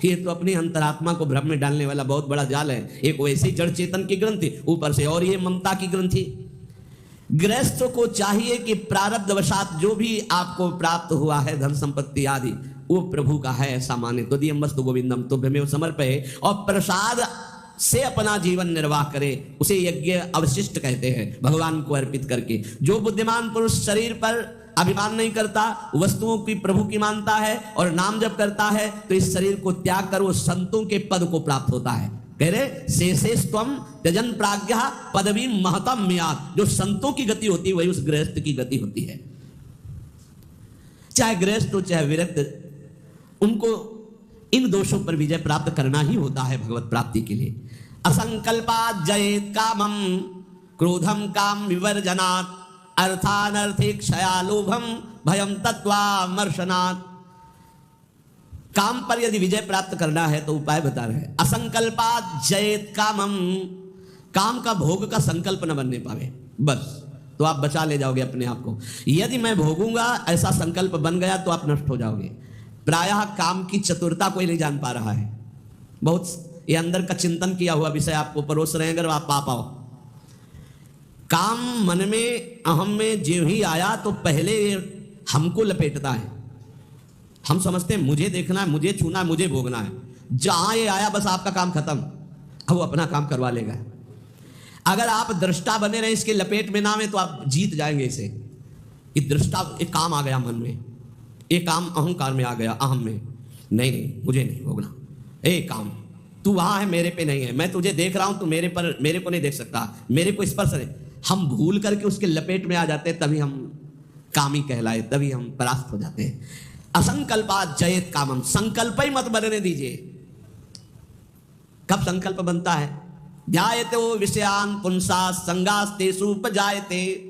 [SPEAKER 1] ये तो अपनी अंतरात्मा को भ्रम में डालने वाला बहुत बड़ा जाल है। एक वैसे ही जड़ चेतन की ग्रंथि, ऊपर से और ये ममता की ग्रंथि। गृहस्थ को चाहिए कि प्रारब्धवशात जो भी आपको प्राप्त हुआ है धन संपत्ति आदि, वो प्रभु का है ऐसा माने। तो दियमस्तु गोविंदम तुभ्यमेव समर्पये, और प्रसाद से अपना जीवन निर्वाह करे, उसे यज्ञ अवशिष्ट कहते हैं, भगवान को अर्पित करके। जो बुद्धिमान पुरुष शरीर पर अभिमान नहीं करता, वस्तुओं की प्रभु की मानता है और नाम जप करता है, तो इस शरीर को त्याग कर वो संतों के पद को प्राप्त होता है। कह रहे शेषेस्त्वं त्यजन् प्राज्ञः पदवीं महतां यात्। जो संतों की गति होती है वही उस गृहस्थ की गति होती है। चाहे गृहस्थ हो चाहे विरक्त, उनको इन दोषों पर विजय प्राप्त करना ही होता है भगवत प्राप्ति के लिए। असंकल्पात् जयेत् कामं क्रोधम काम विवर्जनात् अर्थानर्थिक्षया लोभम भयम तत्वामर्शनात्। काम पर यदि विजय प्राप्त करना है तो उपाय बता रहे हैं। असंकल्पात् जयेत् कामम, काम का भोग का संकल्प न बनने पावे, बस तो आप बचा ले जाओगे अपने आप को। यदि मैं भोगूंगा ऐसा संकल्प बन गया तो आप नष्ट हो जाओगे। प्रायः काम की चतुरता कोई नहीं जान पा रहा है। बहुत ये अंदर का चिंतन किया हुआ विषय आपको परोस रहे हैं, अगर आप पा पाओ। काम मन में अहम में जो ही आया तो पहले हमको लपेटता है। हम समझते हैं मुझे देखना है, मुझे छूना है, मुझे भोगना है। जहां ये आया बस आपका काम खत्म, अब वो अपना काम करवा लेगा। अगर आप दृष्टा बने रहे, इसके लपेट में ना में, तो आप जीत जाएंगे इसे। ये दृष्टा, एक काम आ गया मन में, एक काम अहंकार में आ गया, अहम में, नहीं नहीं मुझे नहीं भोगना। एक काम तू वहां है, मेरे पे नहीं है, मैं तुझे देख रहा हूं, तू मेरे को नहीं देख सकता, मेरे को स्पर्श नहीं। हम भूल करके उसके लपेट में आ जाते हैं, तभी हम कामी कहलाए, तभी हम परास्त हो जाते हैं। असंकल्पात् जयेत् कामम, संकल्प ही मत बनने दीजिए। कब संकल्प बनता है? ध्यायते विषयान् पुंसाः संगास्तेषु उपजायते।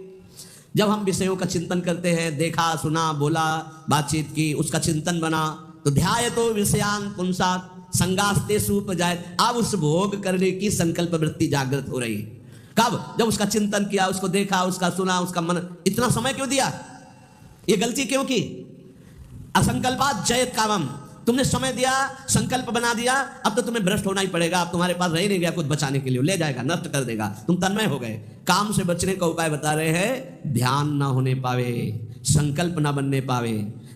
[SPEAKER 1] जब हम विषयों का चिंतन करते हैं, देखा सुना बोला बातचीत की, उसका चिंतन बना, तो ध्यायतो विषयान् पुंसाः संगास्तेषु उपजायते। अब उस भोग करने की संकल्प वृत्ति जागृत हो रही है। कब? जब उसका चिंतन किया, उसको देखा, उसका सुना, उसका मन। इतना समय क्यों दिया? ये गलती क्यों की? असंकल्पात् जयेत् कामम, तुमने समय दिया, संकल्प बना दिया, अब तो तुम्हें भ्रष्ट होना ही पड़ेगा। अब तुम्हारे पास रह नहीं गया कुछ बचाने के लिए, ले जाएगा, नष्ट कर देगा, तुम तन्मय हो गए। काम से बचने का उपाय बता रहे हैं, ध्यान ना होने पावे, संकल्प ना बनने पावे।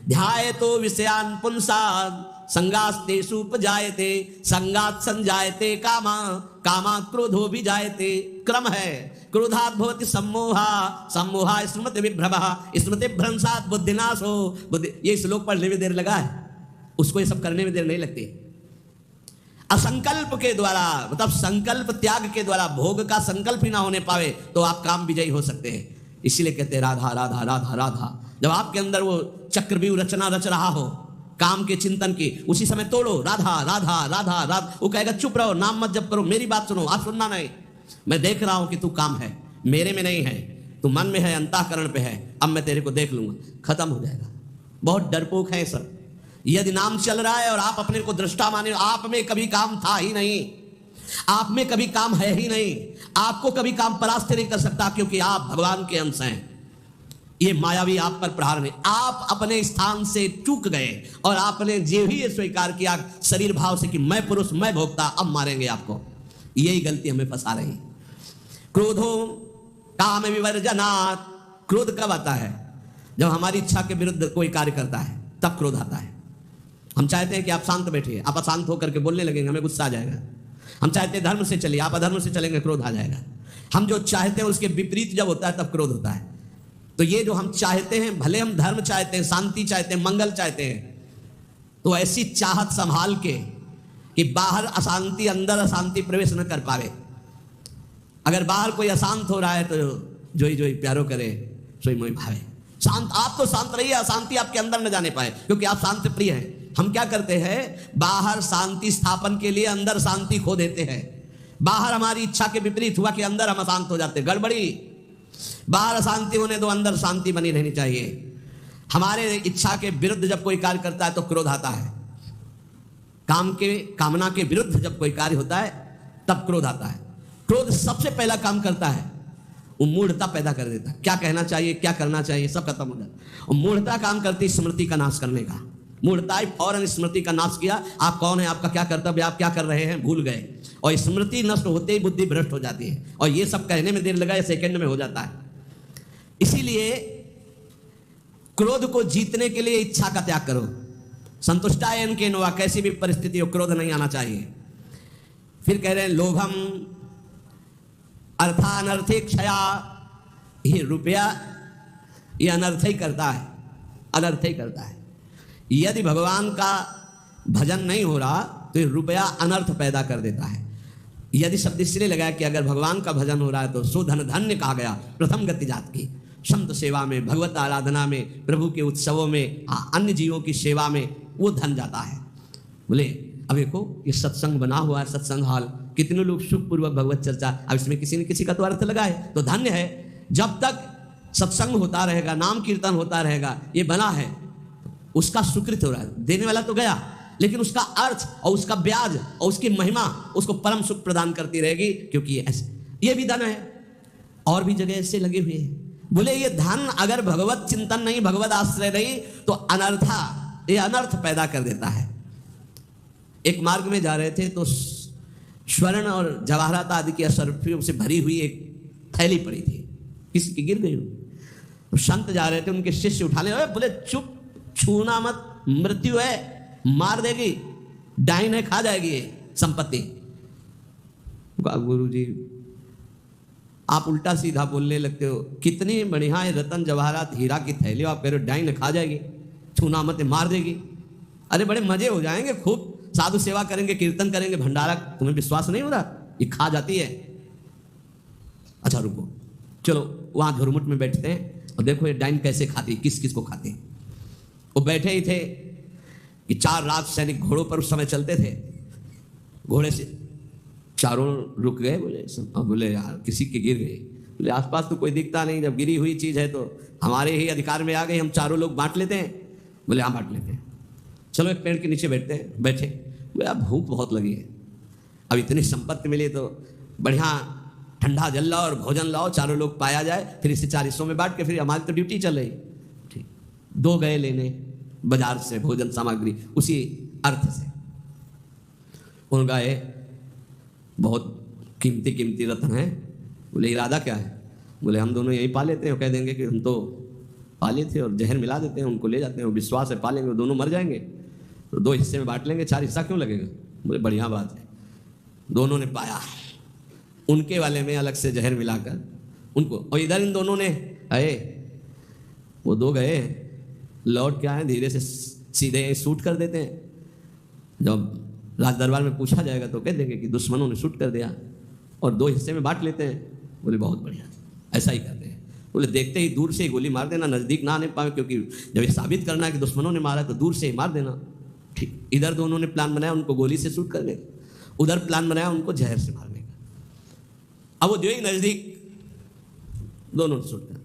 [SPEAKER 1] ध्यायतो विषयान् पुंसाः संगास्तेषु उपजायते, संगात् संजायते कामा, कामात् क्रोधो विजायते। क्रम है, क्रोधात् भवति सम्मोहा, सम्मोहा स्मृति विभ्रमः, स्मृति भ्रंशात् बुद्धिनाशो। बुद्धि, ये श्लोक पढ़ने में देर लगा है, उसको ये सब करने में देर नहीं लगती। असंकल्प के द्वारा, मतलब संकल्प त्याग के द्वारा, भोग का संकल्प ही ना होने पावे तो आप काम विजयी हो सकते हैं। इसीलिए कहते हैं राधा राधा राधा राधा। जब आपके अंदर वो चक्रव्यूह रचना रच रहा हो, काम के चिंतन की, उसी समय तोड़ो। राधा राधा राधा राधा, वो कहेगा चुप रहो, नाम मत जप करो, मेरी बात सुनो। आप सुनना नहीं, मैं देख रहा हूं कि तू काम है, मेरे में नहीं है, तू मन में है, अंतःकरण पे है, अब मैं तेरे को देख लूंगा। खत्म हो जाएगा। बहुत डरपोक है सर। यदि नाम चल रहा है और आप अपने को दृष्टा माने, आप में कभी काम था ही नहीं, आप में कभी काम है ही नहीं, आपको कभी काम परास्त नहीं कर सकता, क्योंकि आप भगवान के अंश हैं। ये मायावी आप पर प्रहार नहीं, आप अपने स्थान से चूक गए और आपने जो ही ये स्वीकार किया शरीर भाव से कि मैं पुरुष, मैं भोक्ता, अब मारेंगे आपको। यही गलती हमें फंसा रही। क्रोधो काम विवर्जनात्, क्रोध कब आता है? जब हमारी इच्छा के विरुद्ध कोई कार्य करता है, तब क्रोध आता है। हम चाहते हैं कि आप शांत बैठिए, आप अशांत होकर के बोलने लगेंगे, हमें गुस्सा आ जाएगा। हम चाहते हैं धर्म से चलिए, आप अधर्म से चलेंगे, क्रोध आ जाएगा। हम जो चाहते हैं उसके विपरीत जब होता है तब क्रोध होता है। तो ये जो हम चाहते हैं, भले हम धर्म चाहते हैं, शांति चाहते हैं, मंगल चाहते हैं, तो ऐसी चाहत संभाल के कि बाहर अशांति अंदर अशांति प्रवेश न कर पावे। अगर बाहर कोई अशांत हो रहा है तो जोई जोई प्यारो करे सोई मोई भावे। शांत, आप तो शांत रहिए, अशांति आपके अंदर न जाने पाए, क्योंकि आप शांति प्रिय हैं। हम क्या करते हैं, बाहर शांति स्थापन के लिए अंदर शांति खो देते हैं। बाहर हमारी इच्छा के विपरीत हुआ कि अंदर हम अशांत हो जाते हैं। गड़बड़ी। बाहर अशांति होने दो, अंदर शांति बनी रहनी चाहिए। हमारे इच्छा के विरुद्ध जब कोई कार्य करता है तो क्रोध आता है। कामना के विरुद्ध जब कोई कार्य होता है तब क्रोध आता है। क्रोध सबसे पहला काम करता है, वो मूढ़ता पैदा कर देता है। क्या कहना चाहिए, क्या करना चाहिए, सब खत्म हो जाता है। और मूढ़ता काम करती है स्मृति का नाश करने का। मूढ़ता फौरन स्मृति का नाश किया। आप कौन है, आपका क्या कर्तव्य, आप क्या कर रहे हैं, भूल गए। और स्मृति नष्ट होते ही बुद्धि भ्रष्ट हो जाती है। और ये सब कहने में देर लगा, ये सेकंड में हो जाता है। इसीलिए क्रोध को जीतने के लिए इच्छा का त्याग करो। संतुष्टायन के नोआ, कैसी भी परिस्थिति हो क्रोध नहीं आना चाहिए। फिर कह रहे हैं लोभम अर्थानर्थे क्षया, ये रुपया ये अनर्थ ही करता है, अनर्थ ही करता है। यदि भगवान का भजन नहीं हो रहा तो ये रुपया अनर्थ पैदा कर देता है। यदि शब्द इसलिए लगाया कि अगर भगवान का भजन हो रहा है तो सो धन धन्य कहा गया। प्रथम गति जात की संत सेवा में, भगवत आराधना में, प्रभु के उत्सवों में, अन्य जीवों की सेवा में वो धन जाता है। बोले अब देखो ये सत्संग बना हुआ है, सत्संग हाल, कितने लोग सुखपूर्वक भगवत चर्चा, अब इसमें किसी न किसी का तो अर्थ लगा है, तो धन्य है। जब तक सत्संग होता रहेगा, नाम कीर्तन होता रहेगा, ये बना है, उसका सुकृत हो रहा है। देने वाला तो गया, लेकिन उसका अर्थ और उसका ब्याज और उसकी महिमा उसको परम सुख प्रदान करती रहेगी, क्योंकि ये भी धन है। और भी जगह ऐसे लगे हुए हैं। बोले ये धन अगर भगवत चिंतन नहीं, भगवत आश्रय नहीं, तो अनर्था, ये अनर्थ पैदा कर देता है। एक मार्ग में जा रहे थे तो स्वर्ण और जवाहरात आदि की असरफियों से भरी हुई एक थैली पड़ी थी, किसी की गिर गई। तो संत जा रहे थे, उनके शिष्य उठाने, बोले चुप, छूना मत, मृत्यु है, मार देगी, डाइन है, खा जाएगी ये संपत्ति। गुरु जी आप उल्टा सीधा बोलने लगते हो, कितनी बढ़िया है रतन जवाहरात हीरा की थैली, आप कह रहे हो डाइन खा जाएगी, छूना मत, मार देगी। अरे बड़े मजे हो जाएंगे, खूब साधु सेवा करेंगे, कीर्तन करेंगे, भंडारा, तुम्हें विश्वास नहीं हो रहा, ये खा जाती है। अच्छा रुको, चलो वहां झुरमुट में बैठते हैं और देखो ये डाइन कैसे खाती, किस किस को खाती। वो बैठे ही थे कि 4 राज सैनिक घोड़ों पर उस समय चलते थे। घोड़े से चारों रुक गए। बोले यार किसी के गिर गए। बोले आसपास तो कोई दिखता नहीं, जब गिरी हुई चीज है तो हमारे ही अधिकार में आ गई, हम चारों लोग बांट लेते हैं। बोले हाँ बांट लेते हैं, चलो एक पेड़ के नीचे बैठते हैं। बैठे, बोले अब भूख बहुत लगी है, अब इतनी संपत्ति मिली तो बढ़िया ठंडा जल लाओ और भोजन लाओ, चारों लोग पाया जाए, फिर इसे 4 हिस्सों में बांट के, फिर हमारी तो ड्यूटी चल रही। ठीक, 2 गए लेने बाजार से भोजन सामग्री, उसी अर्थ से। उन गए, बहुत कीमती कीमती रत्न है। बोले इरादा क्या है? बोले हम दोनों यहीं पा लेते हैं, कह देंगे कि हम तो पाले थे और जहर मिला देते हैं, उनको ले जाते हैं, वो विश्वास है पालेंगे, वो दोनों मर जाएंगे, तो 2 हिस्से में बांट लेंगे, 4 हिस्सा क्यों लगेगा? बोले बढ़िया बात है। दोनों ने पाया, उनके वाले में अलग से जहर मिलाकर उनको, और इधर इन दोनों ने आए, वो 2 गए, लौट के आए, धीरे से सीधे शूट कर देते हैं। जब राज दरबार में पूछा जाएगा तो कह देंगे कि दुश्मनों ने शूट कर दिया, और 2 हिस्से में बांट लेते हैं। बोले बहुत बढ़िया, ऐसा ही करते हैं। बोले देखते ही दूर से ही गोली मार देना, नजदीक ना आने पाए, क्योंकि जब ये साबित करना है कि दुश्मनों ने मारा तो दूर से ही मार देना। ठीक, इधर दोनों ने प्लान बनाया उनको गोली से शूट करने का, उधर प्लान बनाया उनको जहर से मारने का। अब वो जो ही नजदीक दोनों शूट कर,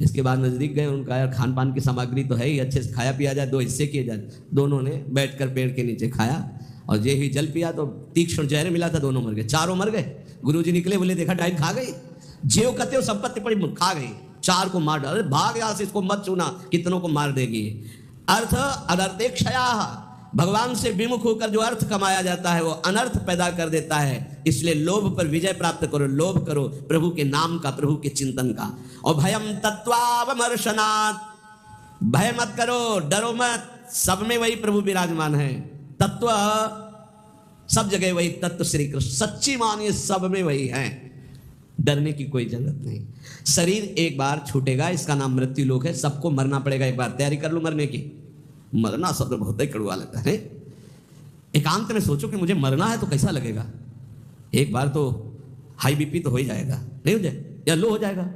[SPEAKER 1] इसके बाद नजदीक गए, उनका यार खान पान की सामग्री तो है ही, अच्छे से खाया पिया जाए, 2 हिस्से किए जाए। दोनों ने बैठकर पेड़ के नीचे खाया और जे ही जल पिया तो तीक्ष्ण जहर मिला था, दोनों मर गए, चारों मर गए। गुरुजी निकले, बोले देखा डाइन खा गई, जेव कते संपत्ति पड़ी खा गई, 4 को मार डाले, भाग यहाँ से, इसको मत छूना, कितनों को मार देगी। अर्थ अनर्थे क्षया, भगवान से विमुख होकर जो अर्थ कमाया जाता है वो अनर्थ पैदा कर देता है। इसलिए लोभ पर विजय प्राप्त करो, लोभ करो प्रभु के नाम का, प्रभु के चिंतन का। और भयम तत्वावमर्शनात्, भय मत करो, डरो मत, सब में वही प्रभु विराजमान है। तत्व सब जगह वही, तत्व श्री कृष्ण, सच्ची मानिए सब में वही है, डरने की कोई जरूरत नहीं। शरीर एक बार छूटेगा, इसका नाम मृत्यु लोक है, सबको मरना पड़ेगा एक बार। तैयारी कर लो मरने की। मरना शब्द बहुत ही कड़वा लगता है। एकांत में सोचो कि मुझे मरना है तो कैसा लगेगा। एक बार तो हाई बीपी तो हो ही जाएगा, नहीं हो जाए या लो हो जाएगा,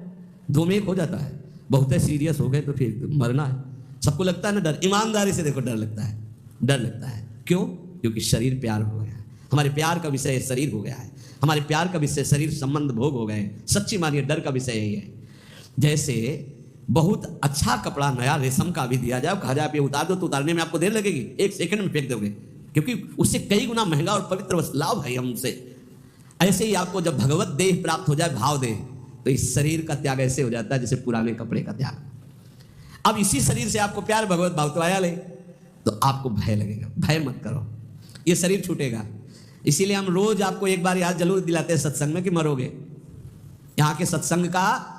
[SPEAKER 1] 2 में 1 हो जाता है। बहुत सीरियस हो गए तो फिर मरना है, सबको लगता है ना डर। ईमानदारी से देखो, डर लगता है, डर लगता है। क्यों? क्योंकि शरीर प्यार हो गया है, हमारे प्यार का विषय शरीर हो गया है, हमारे प्यार का विषय शरीर संबंध भोग हो गए। सच्ची मानिए डर का विषय यही है। जैसे बहुत अच्छा कपड़ा नया रेशम का भी दिया जाए, कहा जाए आप ये उतार दो, तो उतारने में आपको देर लगेगी, 1 सेकंड में फेंक दोगे, क्योंकि उससे कई गुना महंगा और पवित्र वस्त्र लाभ है हमसे। ऐसे ही आपको जब भगवत देह प्राप्त हो जाए, भाव देह, तो इस शरीर का त्याग ऐसे हो जाता है जैसे पुराने कपड़े का त्याग। अब इसी शरीर से आपको प्यार भगवत भाव तो आया ले, तो आपको भय लगेगा। भय मत करो, ये शरीर छूटेगा। इसीलिए हम रोज आपको एक बार याद जरूर दिलाते हैं सत्संग में कि मरोगे। यहाँ के सत्संग का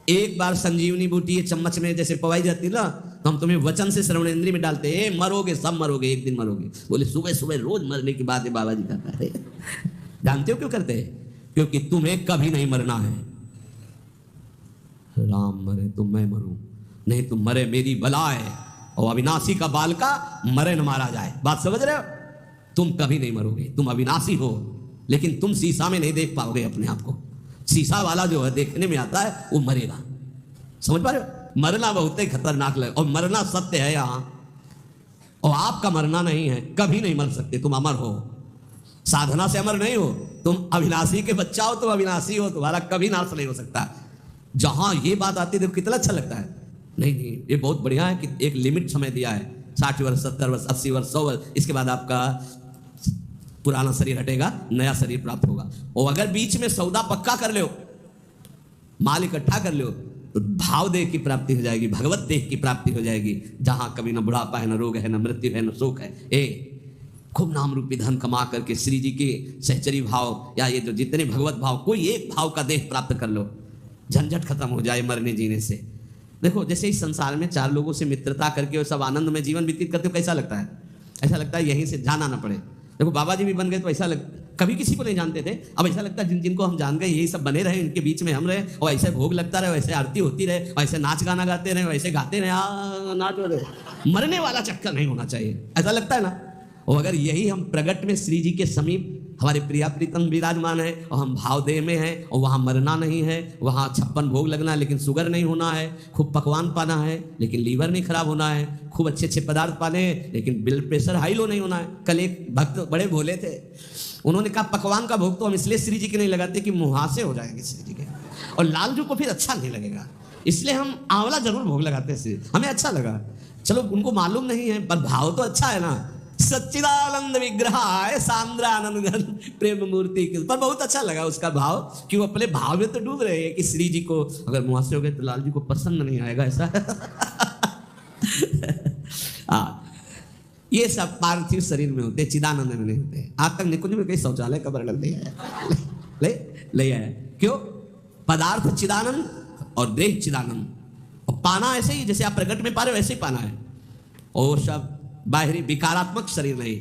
[SPEAKER 1] एक बार संजीवनी बूटी ये चम्मच में जैसे पवाई जाती है ना, तो हम तुम्हें वचन से श्रवणेंद्रिय में डालते हैं, मरोगे, सब मरोगे, एक दिन मरोगे। बोले सुबह सुबह रोज मरने की बात है बाबा जी करता है। जानते हो क्यों करते हैं? क्योंकि तुम्हें कभी नहीं मरना है। राम मरे तो मैं मरूं, नहीं तुम मरे मेरी बला है। और अविनाशी का बाल का मरे न मारा जाए। बात समझ रहे हो? तुम कभी नहीं मरोगे, तुम अविनाशी हो, लेकिन तुम शीशा में नहीं देख पाओगे अपने आप को। शीशा वाला जो है देखने में आता है वो मरेगा। समझ पा रहे हो? मरना बहुत ही खतरनाक लगे, और मरना सत्य है यहाँ, और आपका मरना नहीं है, कभी नहीं मर सकते, तुम अमर हो। साधना से अमर नहीं हो, तुम अविनाशी के बच्चा हो, तुम अविनाशी हो, तुम्हारा कभी नाश नहीं हो सकता। जहां ये बात आती है देखो कितना अच्छा लगता है। नहीं नहीं, ये बहुत बढ़िया है कि एक लिमिट समय दिया है, 60 वर्ष, 70 वर्ष, 80 वर्ष, 100 वर्ष, इसके बाद आपका पुराना शरीर हटेगा, नया शरीर प्राप्त होगा। और अगर बीच में सौदा पक्का कर लो, माल इकट्ठा कर लो, तो भाव देह की प्राप्ति हो जाएगी, भगवत देह की प्राप्ति हो जाएगी, जहां कभी न बुढ़ापा है, न रोग है, न मृत्यु है, न शोक है। खूब नाम रूपी धन कमा करके श्री जी के सहचरी भाव या ये जो जितने भगवत भाव, कोई एक भाव का देह प्राप्त कर लो, झंझट खत्म हो जाए मरने जीने से। देखो जैसे इस संसार में 4 लोगों से मित्रता करके और सब आनंद में जीवन व्यतीत करते हो, कैसा लगता है? ऐसा लगता है यहीं से जाना ना पड़े। देखो बाबा जी भी बन गए तो ऐसा कभी किसी को नहीं जानते थे, अब ऐसा लगता है जिनको हम जान गए यही सब बने रहे, इनके बीच में हम रहे, और ऐसे भोग लगता रहे, वैसे आरती होती रहे, और ऐसे नाच गाना गाते रहे, वैसे गाते रहे, नाच रहे। मरने वाला चक्कर नहीं होना चाहिए, ऐसा लगता है ना। और अगर यही हम प्रगट में श्री जी के समीप हमारे प्रिया प्रीतम विराजमान है, और हम भाव देह में हैं, और वहाँ मरना नहीं है, वहाँ 56 भोग लगना है लेकिन शुगर नहीं होना है, खूब पकवान पाना है लेकिन लीवर नहीं खराब होना है, खूब अच्छे अच्छे पदार्थ पाने हैं लेकिन ब्लड प्रेशर हाई लो नहीं होना है। कल एक भक्त बड़े भोले थे, उन्होंने कहा पकवान का भोग तो हम इसलिए श्री जी के नहीं लगाते कि मुहासे हो जाएंगे श्री जी के, और लालजू को फिर अच्छा नहीं लगेगा, इसलिए हम आंवला जरूर भोग लगाते हैं, हमें अच्छा लगा। चलो उनको मालूम नहीं है पर भाव तो अच्छा है ना। सच्चिदानंद विग्रहाय सांद्रानंद प्रेम मूर्ति, पर बहुत अच्छा लगा उसका भाव कि वो अपने भाव में तो डूब रहे हैं कि श्री जी को अगर मुहासे हो गए तो लाल जी को पसंद नहीं आएगा, ऐसा। ये सब पार्थिव शरीर में होते, चिदानंद में नहीं होते। आज तक निकुंज में कहीं शौचालय का वर्णन नहीं है, ले आया। क्यों? पदार्थ चिदानंद और देह चिदानंद, और पाना ऐसे ही जैसे आप प्रकट में पा रहे हो वैसे ही पाना है, और सब बाहरी विकारात्मक शरीर नहीं।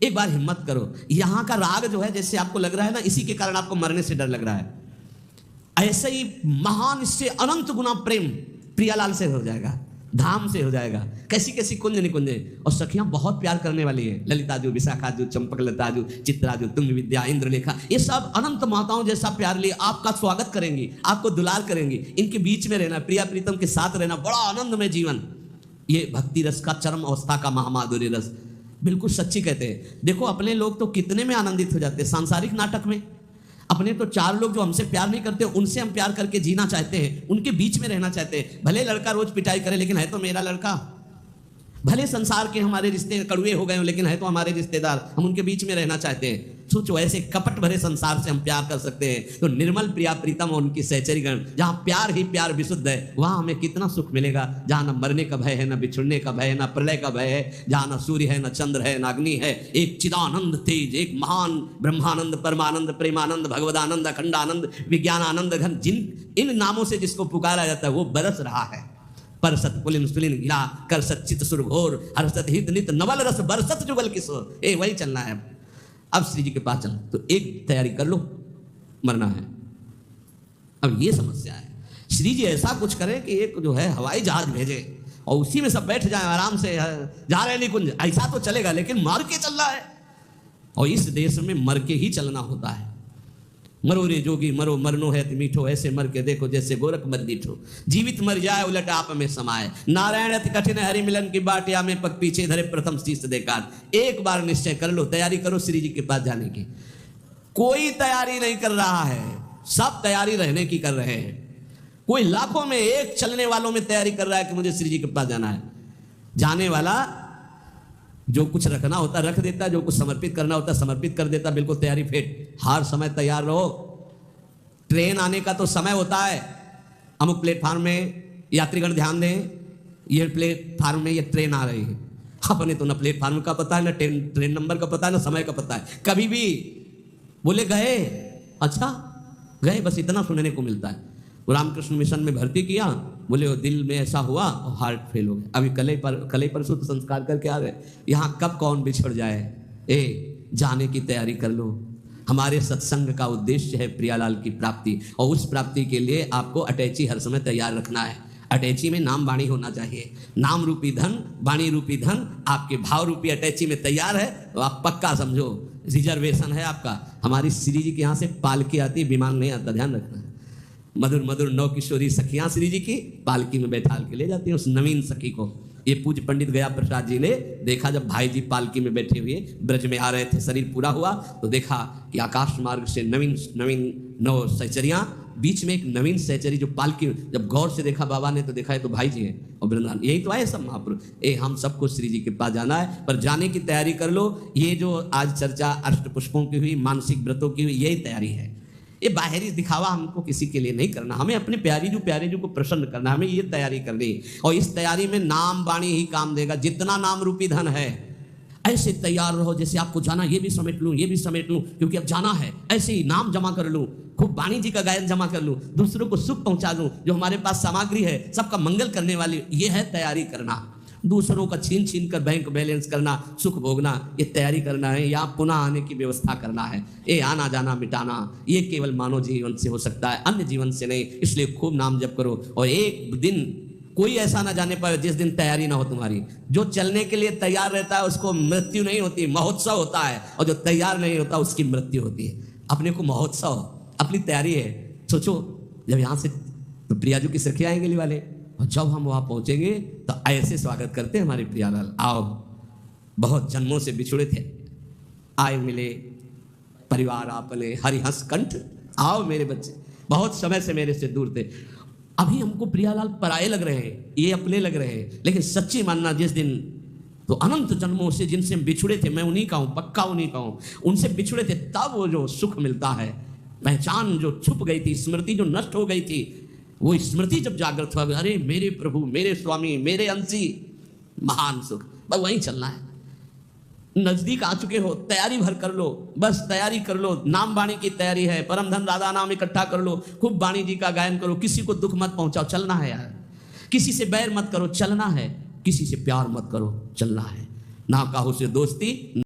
[SPEAKER 1] एक बार हिम्मत करो, यहां का राग जो है जैसे आपको लग रहा है ना, इसी के कारण आपको मरने से डर लग रहा है, ऐसे ही महान इससे अनंत गुना प्रेम प्रियालाल से हो जाएगा। धाम से हो जाएगा। कैसी कैसी कुंज निकुंजे, और सखियां बहुत प्यार करने वाली है। ललिताजू, विशाखाजू, चंपकलताजू, चित्राजू, तुंग विद्या, इंद्रलेखा, ये सब अनंत माताओं जैसा प्यार लिए आपका स्वागत करेंगी, आपको दुलार करेंगी। इनके बीच में रहना, प्रिया प्रीतम के साथ रहना, बड़ा आनंदमय जीवन। ये भक्ति रस का चरम अवस्था का महामाधुर्य रस, बिल्कुल सच्ची कहते हैं। देखो अपने लोग तो कितने में आनंदित हो जाते हैं सांसारिक नाटक में। अपने तो चार लोग जो हमसे प्यार नहीं करते, उनसे हम प्यार करके जीना चाहते हैं, उनके बीच में रहना चाहते हैं। भले लड़का रोज पिटाई करे, लेकिन है तो मेरा लड़का। भले संसार के हमारे रिश्ते कड़वे हो गए हो, लेकिन है तो हमारे रिश्तेदार, हम उनके बीच में रहना चाहते हैं। सोचो ऐसे कपट भरे संसार से हम प्यार कर सकते हैं, तो निर्मल प्रिया प्रीतम और उनकी सहचरीगण, जहां प्यार ही प्यार विशुद्ध है, वहां हमें कितना सुख मिलेगा। जहां न मरने का भय है, न बिछुड़ने का भय है, न प्रलय का भय है, जहां न सूर्य है, न चंद्र है, न अग्नि है, एक चिदानंद तेज, एक महान ब्रह्मानंद, परमानंद, प्रेमानंद, भगवदानंद, अखंडानंद, विज्ञानानंद घन, जिन इन नामों से जिसको पुकारा जाता है वो बरस रहा है। परसत पुलिन सुलिन गिला, करसत चित सुर घोर, हर्षत हित नित नवल रस बरसत जुगल किशोर। वही चलना है। अब श्री जी के पास चल, तो एक तैयारी कर लो, मरना है। अब ये समस्या है, श्री जी ऐसा कुछ करें कि एक जो है हवाई जहाज भेजे और उसी में सब बैठ जाए आराम से, जा रहे निकुंज, ऐसा तो चलेगा, लेकिन मर के चलना है। और इस देश में मर के ही चलना होता है। मरो रे जोगी मरो, मरनो है मीठो, ऐसे मर के देखो जैसे गोरख मर दीठो। जीवित मर जाए उलट आप में समाये, नारायण अति कठिन हरि मिलन की बाटिया में पग पीछे धरे प्रथम शीश देकार। एक बार निश्चय कर लो, तैयारी करो श्री जी के पास जाने की। कोई तैयारी नहीं कर रहा है, सब तैयारी रहने की कर रहे हैं। कोई लाखों में एक चलने वालों में तैयारी कर रहा है कि मुझे श्री जी के पास जाना है। जाने वाला जो कुछ रखना होता रख देता, जो कुछ समर्पित करना होता समर्पित कर देता, बिल्कुल तैयारी फिट। हर समय तैयार रहो। ट्रेन आने का तो समय होता है, अमुक प्लेटफार्म में यात्रीगण ध्यान दें, ये प्लेटफार्म में ये ट्रेन आ रही है। अपने तो ना प्लेटफार्म का पता है, ना ट्रेन नंबर का पता है, ना समय का पता है। कभी भी बोले गए, अच्छा गए, बस इतना सुनने को मिलता है। रामकृष्ण मिशन में भर्ती किया, बोले वो दिल में ऐसा हुआ और हार्ट फेल हो गया। अभी कल परसों तो संस्कार करके आ गए। यहाँ कब कौन बिछड़ जाए, जाने की तैयारी कर लो। हमारे सत्संग का उद्देश्य है प्रियालाल की प्राप्ति, और उस प्राप्ति के लिए आपको अटैची हर समय तैयार रखना है। अटैची में नाम वाणी होना चाहिए। नाम रूपी धन, वाणी रूपी धन आपके भाव रूपी अटैची में तैयार है, तो आप पक्का समझो रिजर्वेशन है आपका। हमारी श्री जी के यहाँ से पालकी आती, विमान नहीं आता, ध्यान रखना। मधुर मधुर नौ किशोरी सखियां श्री जी की पालकी में बैठाल के ले जाती हैं उस नवीन सखी को। ये पूज्य पंडित गया प्रसाद जी ने देखा, जब भाई जी पालकी में बैठे हुए ब्रज में आ रहे थे, शरीर पूरा हुआ, तो देखा कि आकाश मार्ग से नवीन नवीन नौ सहचरियां, बीच में एक नवीन सहचरी जो पालकी, जब गौर से देखा बाबा ने तो देखा है तो भाई जी हैं और वृंदावन, यही तो आए सब महापुरुष। हम सबको श्री जी के पास जाना है, पर जाने की तैयारी कर लो। ये जो आज चर्चा अष्ट पुष्पों की हुई, मानसिक व्रतों की हुई, यही तैयारी है। ये बाहरी दिखावा हमको किसी के लिए नहीं करना, हमें अपने प्यारी जो को प्रसन्न करना, हमें ये तैयारी करनी। और इस तैयारी में नाम वाणी ही काम देगा। जितना नाम रूपी धन है, ऐसे तैयार रहो जैसे आपको जाना, ये भी समेट लूं, ये भी समेट लूं, क्योंकि अब जाना है। ऐसे ही नाम जमा कर लूं, खूब वाणी जी का गायन जमा कर लूं, दूसरों को सुख पहुंचा दूं, जो हमारे पास सामग्री है सबका मंगल करने वाली, ये है तैयारी करना। दूसरों का छीन छीन कर बैंक बैलेंस करना, सुख भोगना, ये तैयारी करना है। या पुनः आने की व्यवस्था करना है। ये आना जाना मिटाना, ये केवल मानव जीवन से हो सकता है, अन्य जीवन से नहीं। इसलिए खूब नाम जप करो। और एक दिन कोई ऐसा ना जाने पाए जिस दिन तैयारी ना हो तुम्हारी। जो चलने के लिए तैयार रहता है उसको मृत्यु नहीं होती, महोत्सव होता है। और जो तैयार नहीं होता उसकी मृत्यु होती है। अपने को महोत्सव, अपनी तैयारी है। सोचो जब यहाँ से तो प्रियाजू की सखियाँ आएंगे वाले, और जब हम वहाँ पहुँचेंगे तो ऐसे स्वागत करते हैं हमारे प्रियालाल, आओ, बहुत जन्मों से बिछुड़े थे, आए मिले परिवार आपने, हरिहंस कंठ, आओ मेरे बच्चे, बहुत समय से मेरे से दूर थे। अभी हमको प्रियालाल पराये लग रहे हैं, ये अपने लग रहे हैं, लेकिन सच्ची मानना जिस दिन तो अनंत जन्मों से जिनसे बिछुड़े थे, मैं उन्हीं का हूँ, पक्का उन्हीं का हूँ, उनसे बिछुड़े थे, तब वो जो सुख मिलता है, पहचान जो छुप गई थी, स्मृति जो नष्ट हो गई थी, वो स्मृति जब जागृत हुआ, अरे मेरे प्रभु, मेरे स्वामी, मेरे अंशी, महान सुख। बस वहीं चलना है। नजदीक आ चुके हो, तैयारी भर कर लो, बस तैयारी कर लो। नाम वाणी की तैयारी है, परम धन राधा नाम इकट्ठा कर लो, खूब वाणी जी का गायन करो, किसी को दुख मत पहुंचाओ, चलना है यार। किसी से बैर मत करो, चलना है। किसी से प्यार मत करो, चलना है। ना काहू से दोस्ती।